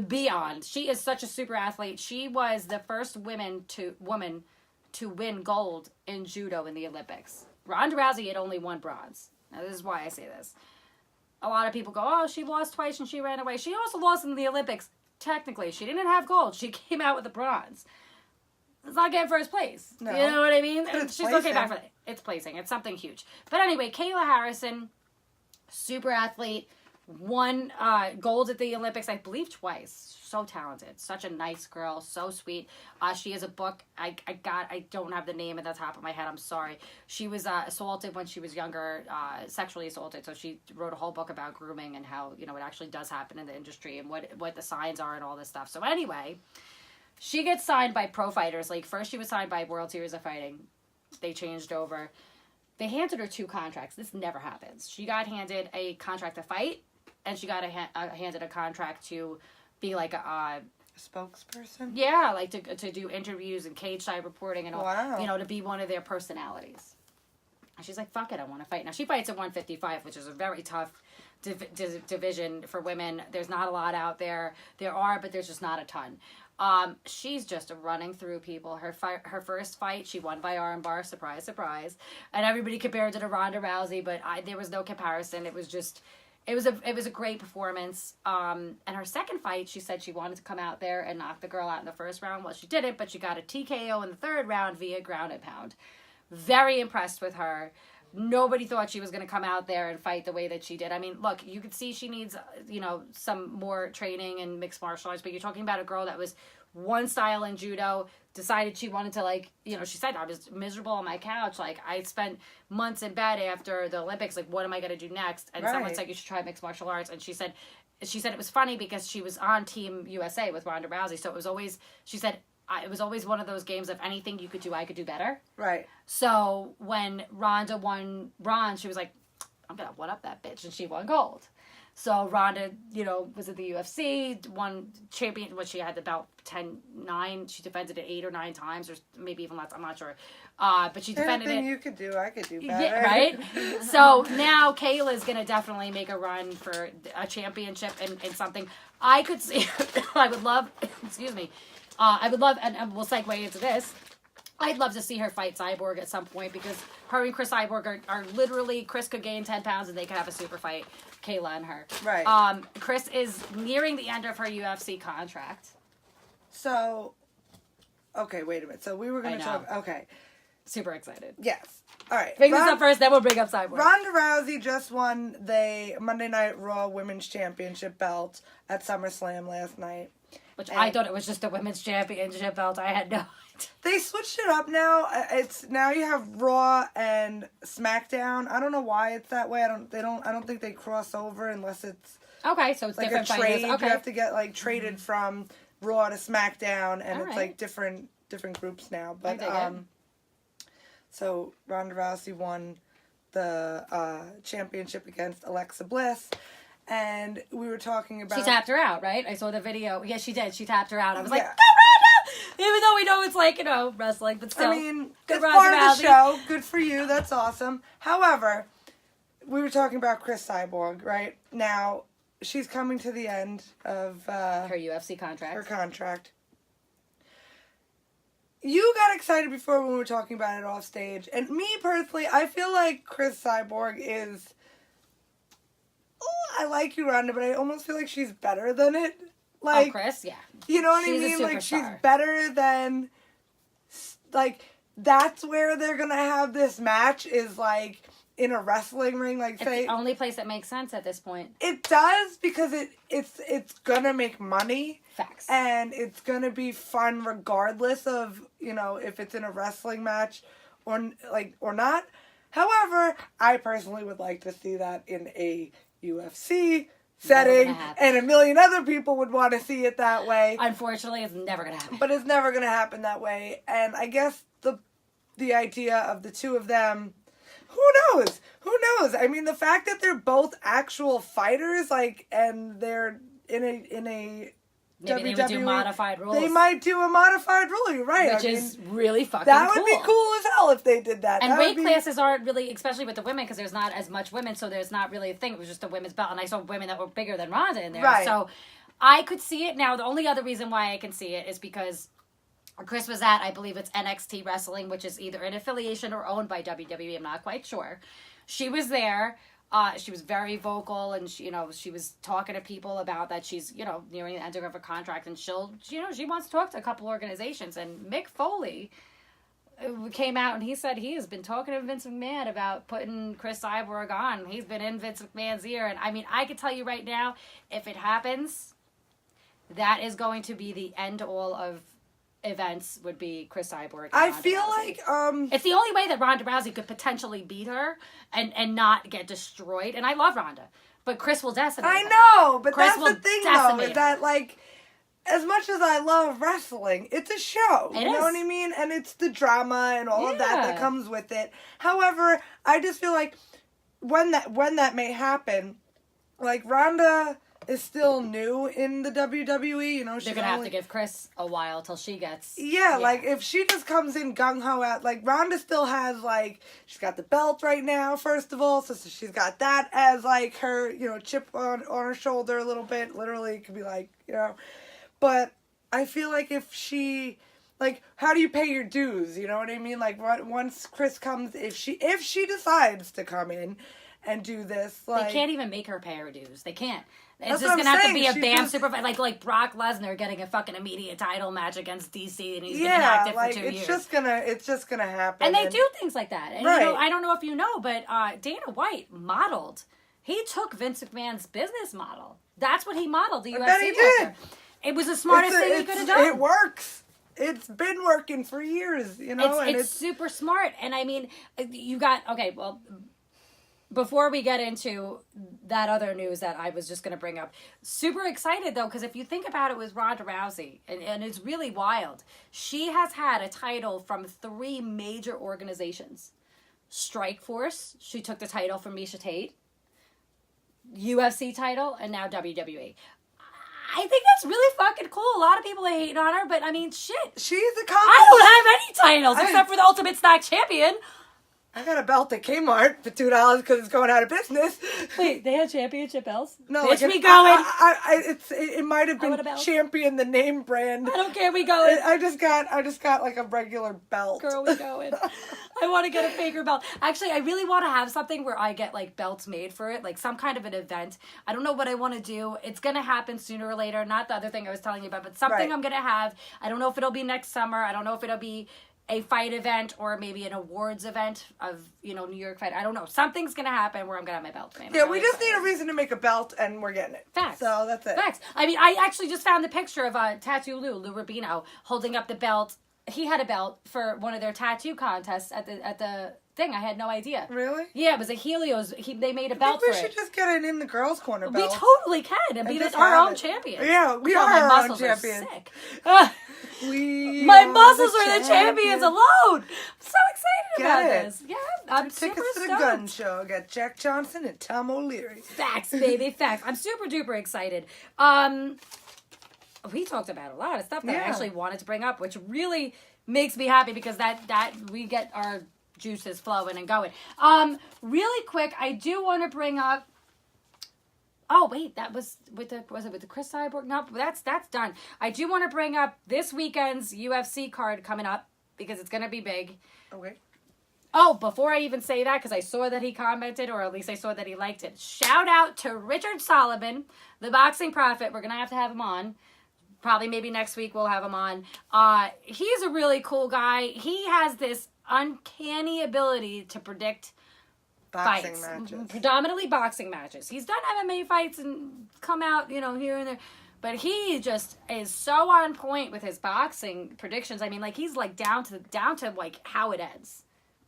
beyond. She is such a super athlete. She was the first woman to win gold in judo in the Olympics. Ronda Rousey had only won bronze. Now, this is why I say this. A lot of people go, oh, she lost twice and she ran away. She also lost in the Olympics. Technically, she didn't have gold. She came out with the bronze. It's not getting first place. No. You know what I mean? She's looking back for that. It's placing. It's something huge. But anyway, Kayla Harrison, super athlete, won gold at the Olympics, I believe twice. So talented. Such a nice girl. So sweet. She has a book. I don't have the name at the top of my head. I'm sorry. She was assaulted when she was younger, sexually assaulted. So she wrote a whole book about grooming and how, it actually does happen in the industry and what the signs are and all this stuff. So anyway, she gets signed by pro fighters. First she was signed by World Series of Fighting. They changed over. They handed her 2 contracts. This never happens. She got handed a contract to fight, and she got handed a contract to be a spokesperson. Yeah, to do interviews and cage side reporting and all. Wow. To be one of their personalities. And she's like, fuck it, I want to fight. Now she fights at 155, which is a very tough division for women. There's not a lot out there. There are, but there's just not a ton. She's just running through people. Her first fight, she won by armbar. Surprise, surprise. And everybody compared it to Ronda Rousey, but there was no comparison. It was just. It was a great performance. And her second fight, she said she wanted to come out there and knock the girl out in the first round. Well, she didn't, but she got a TKO in the third round via ground and pound. Very impressed with her. Nobody thought she was going to come out there and fight the way that she did. Look, you could see she needs, some more training in mixed martial arts, but you're talking about a girl that was one style in judo, decided she wanted to she said, I was miserable on my couch. I spent months in bed after the Olympics. What am I going to do next? And someone said, you should try mixed martial arts. And she said, she said it was funny because she was on Team USA with Ronda Rousey, so it was always, she said, it was always one of those games of anything you could do, I could do better. Right. So when Ronda won bronze, she was like, I'm going to one up that bitch, and she won gold. So Ronda, was at the UFC, won champion, she had about 9, she defended it 8 or 9 times, or maybe even less, I'm not sure. But she defended Anything it. you could do, I could do better. Yeah, right? So now Kayla's going to definitely make a run for a championship and something. I could see, I would love, excuse me, I would love, and we'll segue into this, I'd love to see her fight Cyborg at some point because her and Chris Cyborg are literally, Chris could gain 10 pounds and they could have a super fight, Kayla and her. Right. Chris is nearing the end of her UFC contract. So, okay, wait a minute. So we were going to talk, okay. Super excited. Yes. All right. Bring this up first, then we'll bring up Cyborg. Ronda Rousey just won the Monday Night Raw Women's Championship belt at SummerSlam last night. Which I thought it was just a women's championship belt. I had no idea. They switched it up now. Now you have Raw and SmackDown. I don't know why it's that way. I don't think they cross over unless it's okay. So it's like different a trade. fighters. Okay. You have to get traded from Raw to SmackDown, and All it's right. different groups now. But I so Ronda Rousey won the championship against Alexa Bliss. And we were talking about... She tapped her out, right? I saw the video. Yes, she did. She tapped her out. I was like, Yeah. go Ronda! Even though we know it's like, wrestling, but still. I mean, good it's Ronda part of Rousey. the show. Good for you. That's awesome. However, we were talking about Chris Cyborg, right? Now, she's coming to the end of... her UFC contract. Her contract. You got excited before when we were talking about it off stage. And me, personally, I feel like Chris Cyborg is... I like you, Ronda, but I almost feel like she's better than it. Like, Chris, yeah. You know what She's I a mean? Like, she's superstar. better than... Like, that's where they're going to have this match is, like, in a wrestling ring. Like, It's say... the only place that makes sense at this point. It does, because it's going to make money. Facts. And it's going to be fun regardless of, if it's in a wrestling match or not. However, I personally would like to see that in a UFC setting, and a million other people would want to see it that way. Unfortunately, it's never going to happen. But it's never going to happen that way. And I guess the idea of the two of them, who knows? Who knows? I mean, the fact that they're both actual fighters, and they're in a Maybe WWE, they would do modified rules. They might do a modified rule, you're right. Which is really fucking that cool. would be cool as hell if they did that. And that weight classes aren't really, especially with the women, because there's not as much women, so there's not really a thing. It was just a women's belt, and I saw women that were bigger than Ronda in there. Right. So I could see it. Now, the only other reason why I can see it is because Chris was at, I believe it's NXT Wrestling, which is either an affiliation or owned by WWE. I'm not quite sure. She was there. She was very vocal, and she was talking to people about that she's, nearing the end of her contract, and she wants to talk to a couple organizations. And Mick Foley came out and he said he has been talking to Vince McMahon about putting Chris Cyborg on. He's been in Vince McMahon's ear, and I mean, I can tell you right now, if it happens, that is going to be the end all of events would be Chris Cyborg. I Ronda feel Rousey. like it's the only way that Ronda Rousey could potentially beat her and not get destroyed. And I love Ronda, but Chris will decimate her. I know, but Chris that's will the thing though, decimate is that as much as I love wrestling, it's a show. It you know is. what I mean? And it's the drama and all of that Yeah. comes with it. However, I just feel like when that may happen, Ronda is still new in the WWE, They're gonna have to give Chris a while till she gets. Yeah, if she just comes in gung-ho out, Ronda still has, she's got the belt right now, first of all, so she's got that as, her, chip on her shoulder a little bit, literally, it could be but I feel like if she, how do you pay your dues, you know what I mean? Once Chris comes, if she decides to come in and do this, They can't even make her pay her dues. They can't. It's That's just what gonna I'm have to saying. be a She BAM just- super fight, like Brock Lesnar getting a fucking immediate title match against DC, and he's been yeah, inactive for 2 years. it's just gonna happen. And they do things like that. And Right. I don't know if you know, but Dana White modeled. He took Vince McMahon's business model. That's what he modeled. The I UFC bet he after. did. It was the smartest thing he could have done. It works. It's been working for years, and It's super smart. And I mean, you got, okay, well, before we get into that other news that I was just going to bring up, super excited though, because if you think about it with Ronda Rousey, and it's really wild. She has had a title from 3 major organizations. Strikeforce, she took the title from Misha Tate. UFC title, and now WWE. I think that's really fucking cool. A lot of people are hating on her, but I mean, shit. She's a I don't have any titles except for the Ultimate Snack Champion. I got a belt at Kmart for $2 because it's going out of business. Wait, they had championship belts? No, Bitch, like we going. It might have been Champion, the name brand. I don't care, we going. I just got like a regular belt. Girl, we going. I want to get a faker belt. Actually, I really want to have something where I get like belts made for it, like some kind of an event. I don't know what I want to do. It's gonna happen sooner or later. Not the other thing I was telling you about, but something I'm gonna have. I don't know if it'll be next summer. I don't know if it'll be a fight event or maybe an awards event of, New York Fight. I don't know. Something's going to happen where I'm going to have my belt made. Yeah, we just need a reason to make a belt and we're getting it. Facts. So that's it. Facts. I mean, I actually just found the picture of Tattoo Lou Rubino, holding up the belt. He had a belt for one of their tattoo contests at the thing. I had no idea. Really? Yeah, it was a Helios. They made a belt for it. We should just get it in the girls' corner belt. We totally can and be our own champions. Yeah, we are our own champions. Sick. My muscles are the champions alone. I'm so excited about this. Yeah, I'm super Tickets to the stoked. gun show. Got Jack Johnson and Tom O'Leary. Facts, baby, facts. I'm super duper excited. We talked about a lot of stuff that I actually wanted to bring up, which really makes me happy because that we get our juices flowing and going. Really quick, I do want to bring up. Oh wait, that was with the Chris Cyborg? No, that's done. I do want to bring up this weekend's UFC card coming up because it's gonna be big. Okay. Oh, before I even say that, because I saw that he commented, or at least I saw that he liked it. Shout out to Richard Solomon, the boxing prophet. We're gonna have to have him on. Probably maybe next week we'll have him on. He's a really cool guy. He has this uncanny ability to predict Boxing fights. matches. Predominantly boxing matches. He's done MMA fights and come out, here and there. But he just is so on point with his boxing predictions. I mean, like he's like down to like how it ends.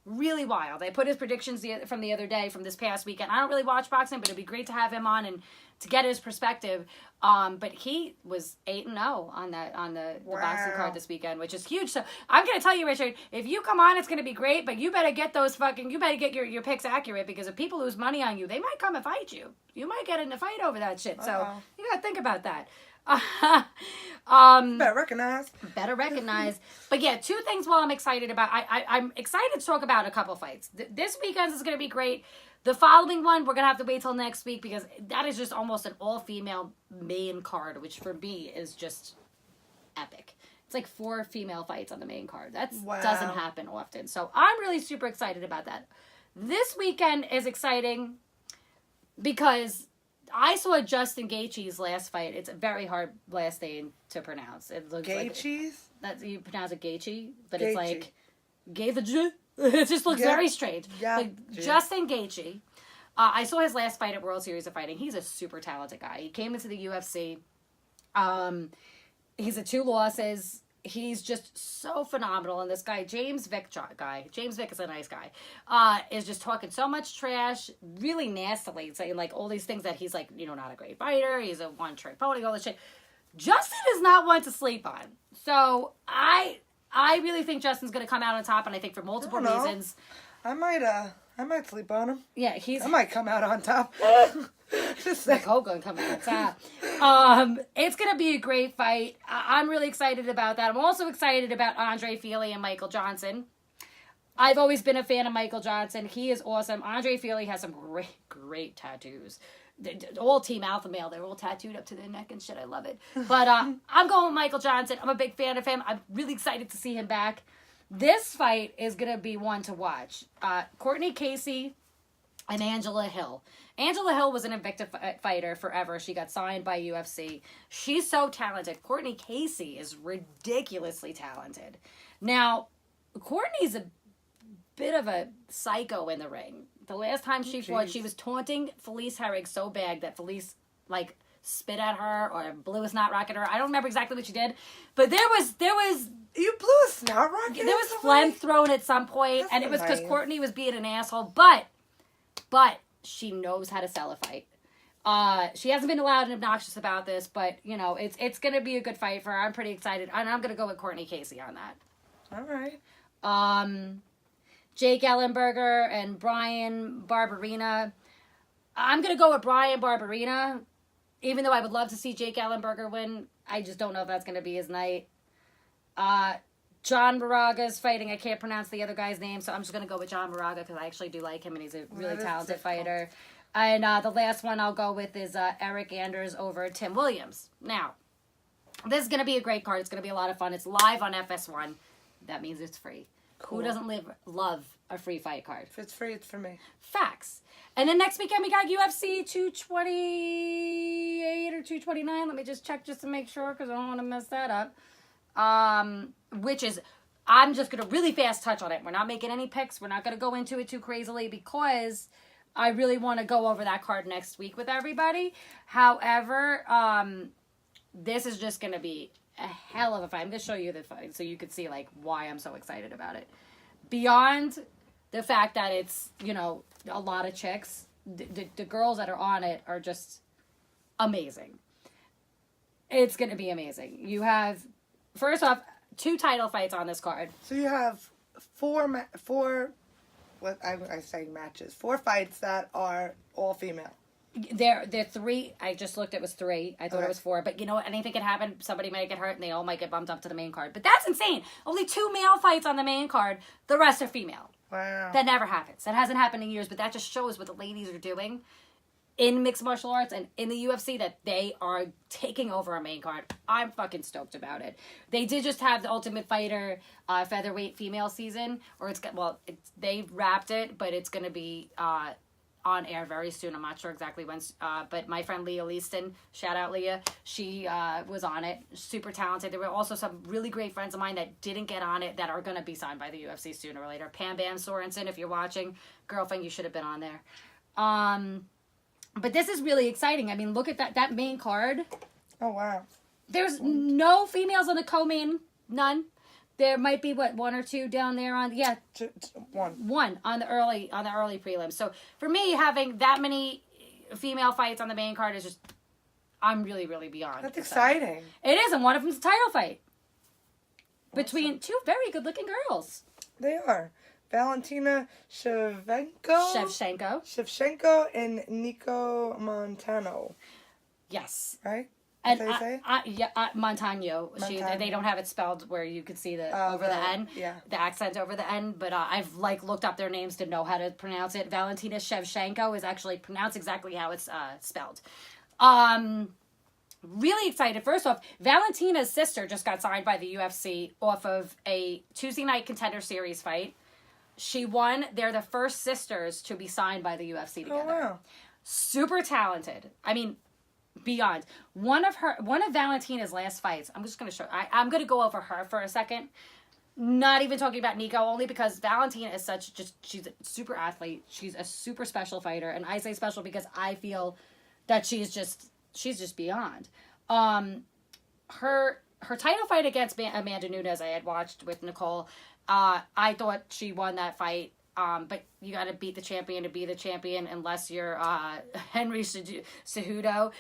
Really wild. I put his predictions from the other day, from this past weekend. I don't really watch boxing, but it'd be great to have him on and to get his perspective. But he was 8-0 on the boxing card this weekend, which is huge. So I'm gonna tell you, Richard, if you come on, it's gonna be great. But you better get your picks accurate, because if people lose money on you, they might come and fight you. You might get in a fight over that shit. So you gotta think about that. Better recognize. But yeah, 2 things while I'm excited about. I'm excited to talk about a couple fights. This weekend is going to be great. The following one, we're going to have to wait till next week, because that is just almost an all-female main card, which for me is just epic. It's like 4 female fights on the main card. That doesn't happen often. So I'm really super excited about that. This weekend is exciting because I saw Justin Gaethje's last fight. It's a very hard last name to pronounce. It looks Gaethje's? You pronounce it Gaethje, but it's like Gaethje. It just looks very strange. Justin Gaethje. I saw his last fight at World Series of Fighting. He's a super talented guy. He came into the UFC. He's at 2 losses. He's just so phenomenal. And this guy, James Vick is a nice guy, is just talking so much trash, really nastily, saying like all these things that he's like, not a great fighter. He's a one-trick pony, all this shit. Justin is not one to sleep on. So I really think Justin's going to come out on top, and I think for multiple reasons. I might sleep on him. Yeah, I might come out on top. Nicole gonna come out on top. It's gonna be a great fight. I'm really excited about that. I'm also excited about Andre Fili and Michael Johnson. I've always been a fan of Michael Johnson. He is awesome. Andre Fili has some great tattoos. All Team Alpha Male. They're all tattooed up to their neck and shit. I love it. But I'm going with Michael Johnson. I'm a big fan of him. I'm really excited to see him back. This fight is going to be one to watch. Courtney Casey and Angela Hill. Angela Hill was an Invicta fighter forever. She got signed by UFC. She's so talented. Courtney Casey is ridiculously talented. Now, Courtney's a bit of a psycho in the ring. The last time she fought, she was taunting Felice Herrig so bad that Felice, spit at her or blew a snot rocket at her. I don't remember exactly what she did. But there was... You blew a snot rocket? There was phlegm thrown at some point, and it was because Courtney was being an asshole. But She knows how to sell a fight. She hasn't been loud and obnoxious about this, but, you know, it's going to be a good fight for her. I'm pretty excited. And I'm going to go with Courtney Casey on that. All right. Jake Ellenberger and Brian Barberina. I'm going to go with Brian Barberina, even though I would love to see Jake Ellenberger win. I just don't know if that's going to be his night. John Moraga's fighting. I can't pronounce the other guy's name, so I'm just going to go with John Moraga because I actually do like him, and he's a really talented fighter. And the last one I'll go with is Eric Anders over Tim Williams. Now, this is going to be a great card. It's going to be a lot of fun. It's live on FS1. That means it's free. Cool. Who doesn't love a free fight card? If it's free, it's for me. Facts. And then next weekend we got UFC 228 or 229. Let me just check just to make sure because I don't want to mess that up. Which is, I'm just going to really fast touch on it. We're not making any picks. We're not going to go into it too crazily because I really want to go over that card next week with everybody. However, this is just going to be a hell of a fight. I'm going to show you the fight so you could see like why I'm so excited about it. Beyond the fact that it's, you know, a lot of chicks, the girls that are on it are just amazing. It's going to be amazing. You have, first off, 2 title fights on this card. So you have 4 fights that are all female. They're 3. I just looked. It was 3. I thought it was 4. But you know what? Anything can happen. Somebody might get hurt, and they all might get bumped up to the main card. But that's insane. Only 2 male fights on the main card. The rest are female. Wow. That never happens. That hasn't happened in years. But that just shows what the ladies are doing in mixed martial arts and in the UFC, that they are taking over a main card. I'm fucking stoked about it. They did just have the Ultimate Fighter featherweight female season, or they wrapped it, but it's going to be on air very soon. I'm not sure exactly when, but my friend Leah Leaston, shout out Leah, she was on it. Super talented. There were also some really great friends of mine that didn't get on it that are going to be signed by the UFC sooner or later. Pam Bam Sorensen, if you're watching, girlfriend, you should have been on there. But this is really exciting. I mean, look at that main card. Oh, wow. There's no females on the co-main. None. There might be, 1 or 2 down there on... Yeah. 1. 1 on the early prelims. So, for me, having that many female fights on the main card is just... I'm really, really beyond. That's exciting. It is, and one of them's a title fight. Between 2 very good-looking girls. They are. Valentina Shevchenko and Nico Montano. Yes. Right? And Montano. They don't have it spelled where you could see the over the N. Yeah. The accent over the N. But I've looked up their names to know how to pronounce it. Valentina Shevchenko is actually pronounced exactly how it's spelled. Really excited. First off, Valentina's sister just got signed by the UFC off of a Tuesday Night Contender Series fight. She won. They're the first sisters to be signed by the UFC together. Oh, wow. Super talented. I mean, beyond. One of Valentina's last fights, I'm just going to show, I'm going to go over her for a second. Not even talking about Nico, only because Valentina is she's a super athlete. She's a super special fighter. And I say special because I feel that she's just beyond. Her title fight against Amanda Nunes I had watched with Nicole, I thought she won that fight. But you got to beat the champion to be the champion, unless you're Henry Cejudo,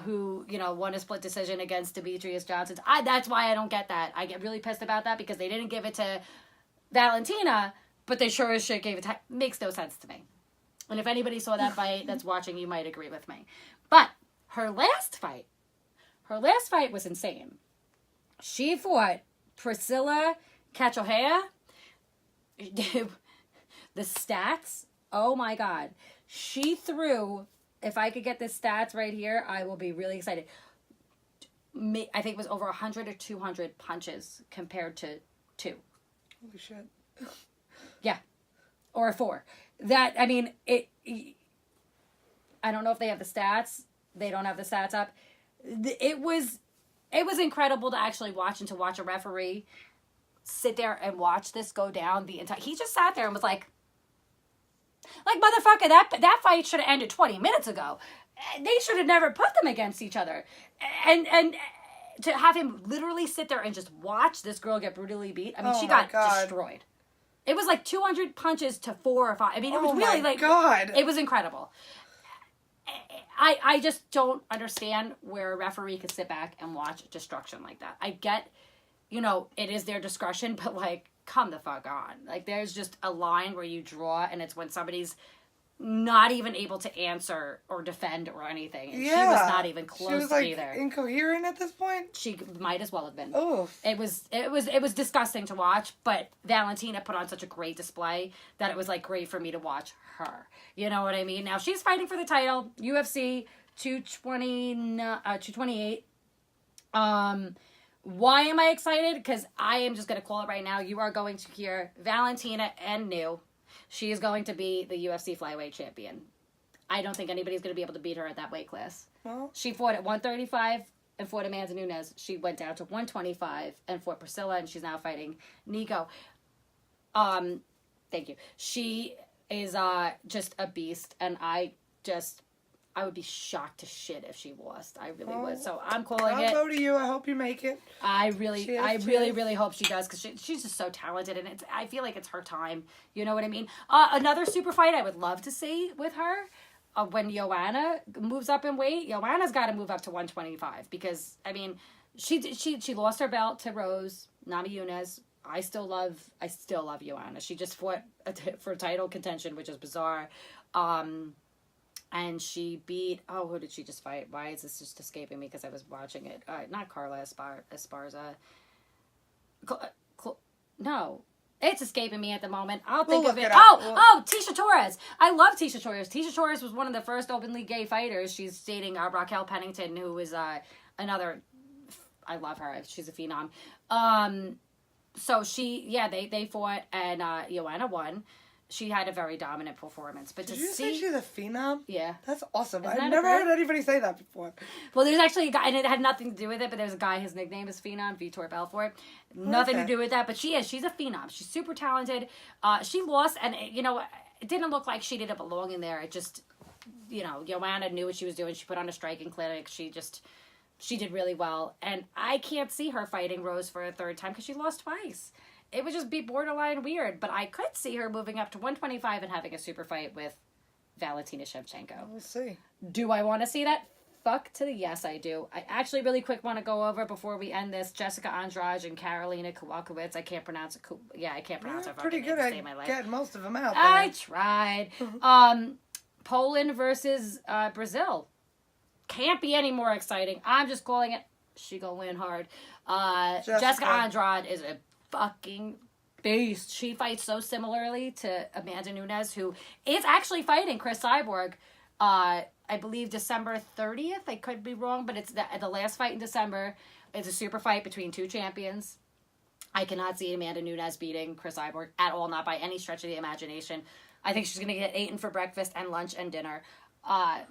who won a split decision against Demetrius Johnson. That's why I don't get that. I get really pissed about that because they didn't give it to Valentina, but they sure as shit gave it to. Makes no sense to me. And if anybody saw that fight that's watching, you might agree with me. But her last fight was insane. She fought Priscilla Cachoeira. The stats, oh my God. She threw, if I could get the stats right here, I will be really excited. I think it was over 100 or 200 punches compared to 2. Holy shit. Yeah. Or 4. I don't know if they have the stats. They don't have the stats up. It was incredible to actually watch and to watch a referee sit there and watch this go down the entire... He just sat there and was like, motherfucker, that fight should have ended 20 minutes ago. They should have never put them against each other. And to have him literally sit there and just watch this girl get brutally beat. I mean, she got destroyed. It was like 200 punches to 4 or 5. I mean, it was Oh really my like God. It was incredible. I just don't understand where a referee could sit back and watch destruction like that. I get, it is their discretion, but like, come the fuck on. Like, there's just a line where you draw, and it's when somebody's not even able to answer or defend or anything. And she was not even close she was, like, either. Incoherent at this point. She might as well have been. Oh, it was disgusting to watch, but Valentina put on such a great display that it was like great for me to watch her. You know what I mean? Now she's fighting for the title, UFC 228. Why am I excited? Because I am just going to call it right now. You are going to hear Valentina and New. She is going to be the UFC flyweight champion. I don't think anybody's going to be able to beat her at that weight class. well, She fought at 135 and fought Amanda Nunes. She went down to 125 and fought Priscilla, and she's now fighting Nico. Thank you. She is just a beast, and I would be shocked to shit if she lost. I really would. So I'm calling I'll it. go to you. I hope you make it. I really hope she does, because she's just so talented, and I feel like it's her time. You know what I mean? Another super fight I would love to see with her, when Joanna moves up in weight. Joanna's got to move up to 125, because I mean, she lost her belt to Rose Namajunas. I still love Joanna. She just fought for title contention, which is bizarre. And she beat, who did she just fight? Why is this just escaping me? Because I was watching it. Not Carla Esparza. No. It's escaping me at the moment. I'll think of it. Tisha Torres. I love Tisha Torres. Tisha Torres was one of the first openly gay fighters. She's dating Raquel Pennington, who is another, I love her. She's a phenom. So they fought, and Joanna won. She had a very dominant performance. But Did you say she's a phenom? Yeah. That's awesome. Isn't I've that never great? heard anybody say that before. Well, there's actually a guy, and it had nothing to do with it, but there's a guy, his nickname is Phenom, Vitor Belfort. Nothing to do with that, but she's a phenom. She's super talented. She lost, and, it didn't look like she didn't belong in there. It just, Joanna knew what she was doing. She put on a striking clinic. She did really well. And I can't see her fighting Rose for a third time because she lost twice. It would just be borderline weird, but I could see her moving up to 125 and having a super fight with Valentina Shevchenko. We'll see. Do I want to see that? Fuck to the yes, I do. I actually really quick want to go over, before we end this, Jessica Andrade and Karolina Kowalkiewicz. I can't pronounce it. I can't pronounce her Pretty fucking good name to save my at life. getting most of them out there. I tried. Poland versus Brazil. Can't be any more exciting. I'm just calling it. She gonna win hard. Jessica Andrade is a fucking beast. She fights so similarly to Amanda Nunes, who is actually fighting Chris Cyborg. I believe December 30th. I could be wrong, but it's the last fight in December. It's a super fight between two champions. I cannot see Amanda Nunes beating Chris Cyborg at all, not by any stretch of the imagination. I think she's going to get eaten for breakfast and lunch and dinner.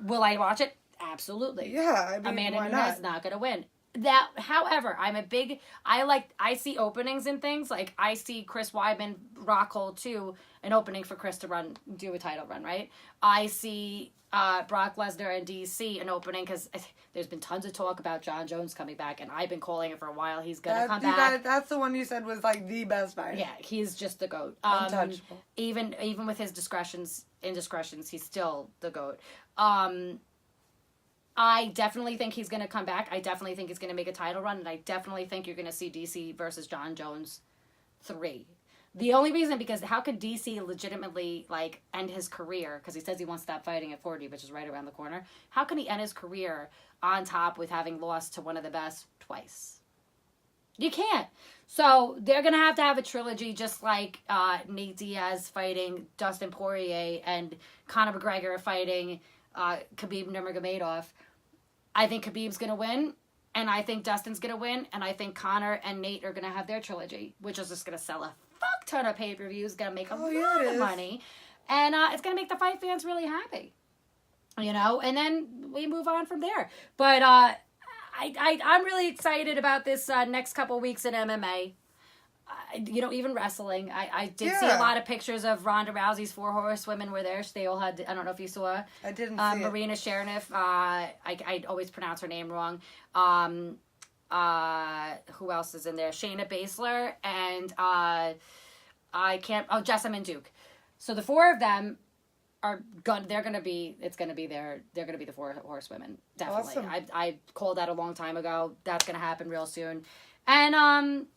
Will I watch it? Absolutely. Yeah, I mean, Amanda why Nunes not going to win. That, however, I see openings in things. Like, I see Chris Weidman, Rockhold 2, an opening for Chris to do a title run, right? I see Brock Lesnar and DC an opening, because there's been tons of talk about John Jones coming back, and I've been calling it for a while. He's going to come back. That's the one you said was, like, the best fighter. Yeah, he's just the GOAT. Untouchable. Even with his indiscretions, he's still the GOAT. I definitely think he's going to come back. I definitely think he's going to make a title run, and I definitely think you're going to see DC versus John Jones 3. The only reason, because how could DC legitimately, like, end his career, because he says he won't stop fighting at 40, which is right around the corner. How can he end his career on top with having lost to one of the best twice? You can't. So they're going to have a trilogy, just like Nate Diaz fighting Dustin Poirier and Conor McGregor fighting Khabib Nurmagomedov. I think Khabib's going to win, and I think Dustin's going to win, and I think Conor and Nate are going to have their trilogy, which is just going to sell a fuck ton of pay-per-views, going to make a lot of money, and it's going to make the fight fans really happy, and then we move on from there. But I'm really excited about this next couple weeks in MMA. Even wrestling. I did see a lot of pictures of Ronda Rousey's 4 horsewomen were there. They all had, I don't know if you saw. I didn't see Marina Sheriff. I always pronounce her name wrong. Who else is in there? Shayna Baszler and I can't. Oh, Jessamine and Duke. So the 4 of them are they're gonna be the 4 horsewomen, definitely. Awesome. I called that a long time ago. That's gonna happen real soon, and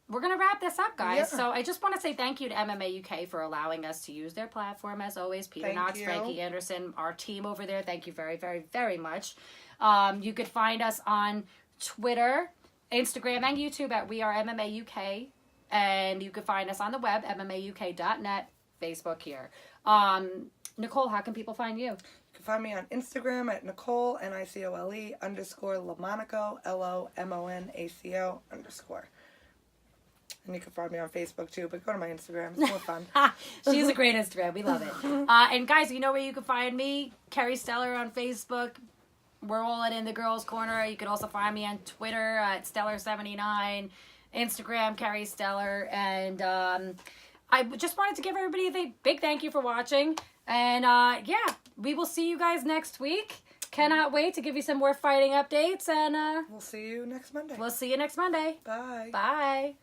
we're gonna wrap this up, guys. Yeah. So I just want to say thank you to MMA UK for allowing us to use their platform as always. Peter Thank Knox, you. Frankie Anderson, our team over there. Thank you very, very, very much. You could find us on Twitter, Instagram, and YouTube at We Are MMA UK, and you could find us on the web MMAUK.net, Facebook here. Nicole, how can people find you? You can find me on Instagram at Nicole, NICOLE _LoMonaco, LOMONACO _. And you can find me on Facebook too, but go to my Instagram. It's more fun. She's a great Instagram. We love it. And guys, you know where you can find me? Kerry Stellar on Facebook. We're all in the Girls Corner. You can also find me on Twitter at Stellar79, Instagram, Kerry Stellar. And I just wanted to give everybody a big thank you for watching. And yeah, we will see you guys next week. Cannot wait to give you some more fighting updates. And We'll see you next Monday. we'll see you next Monday. Bye. Bye.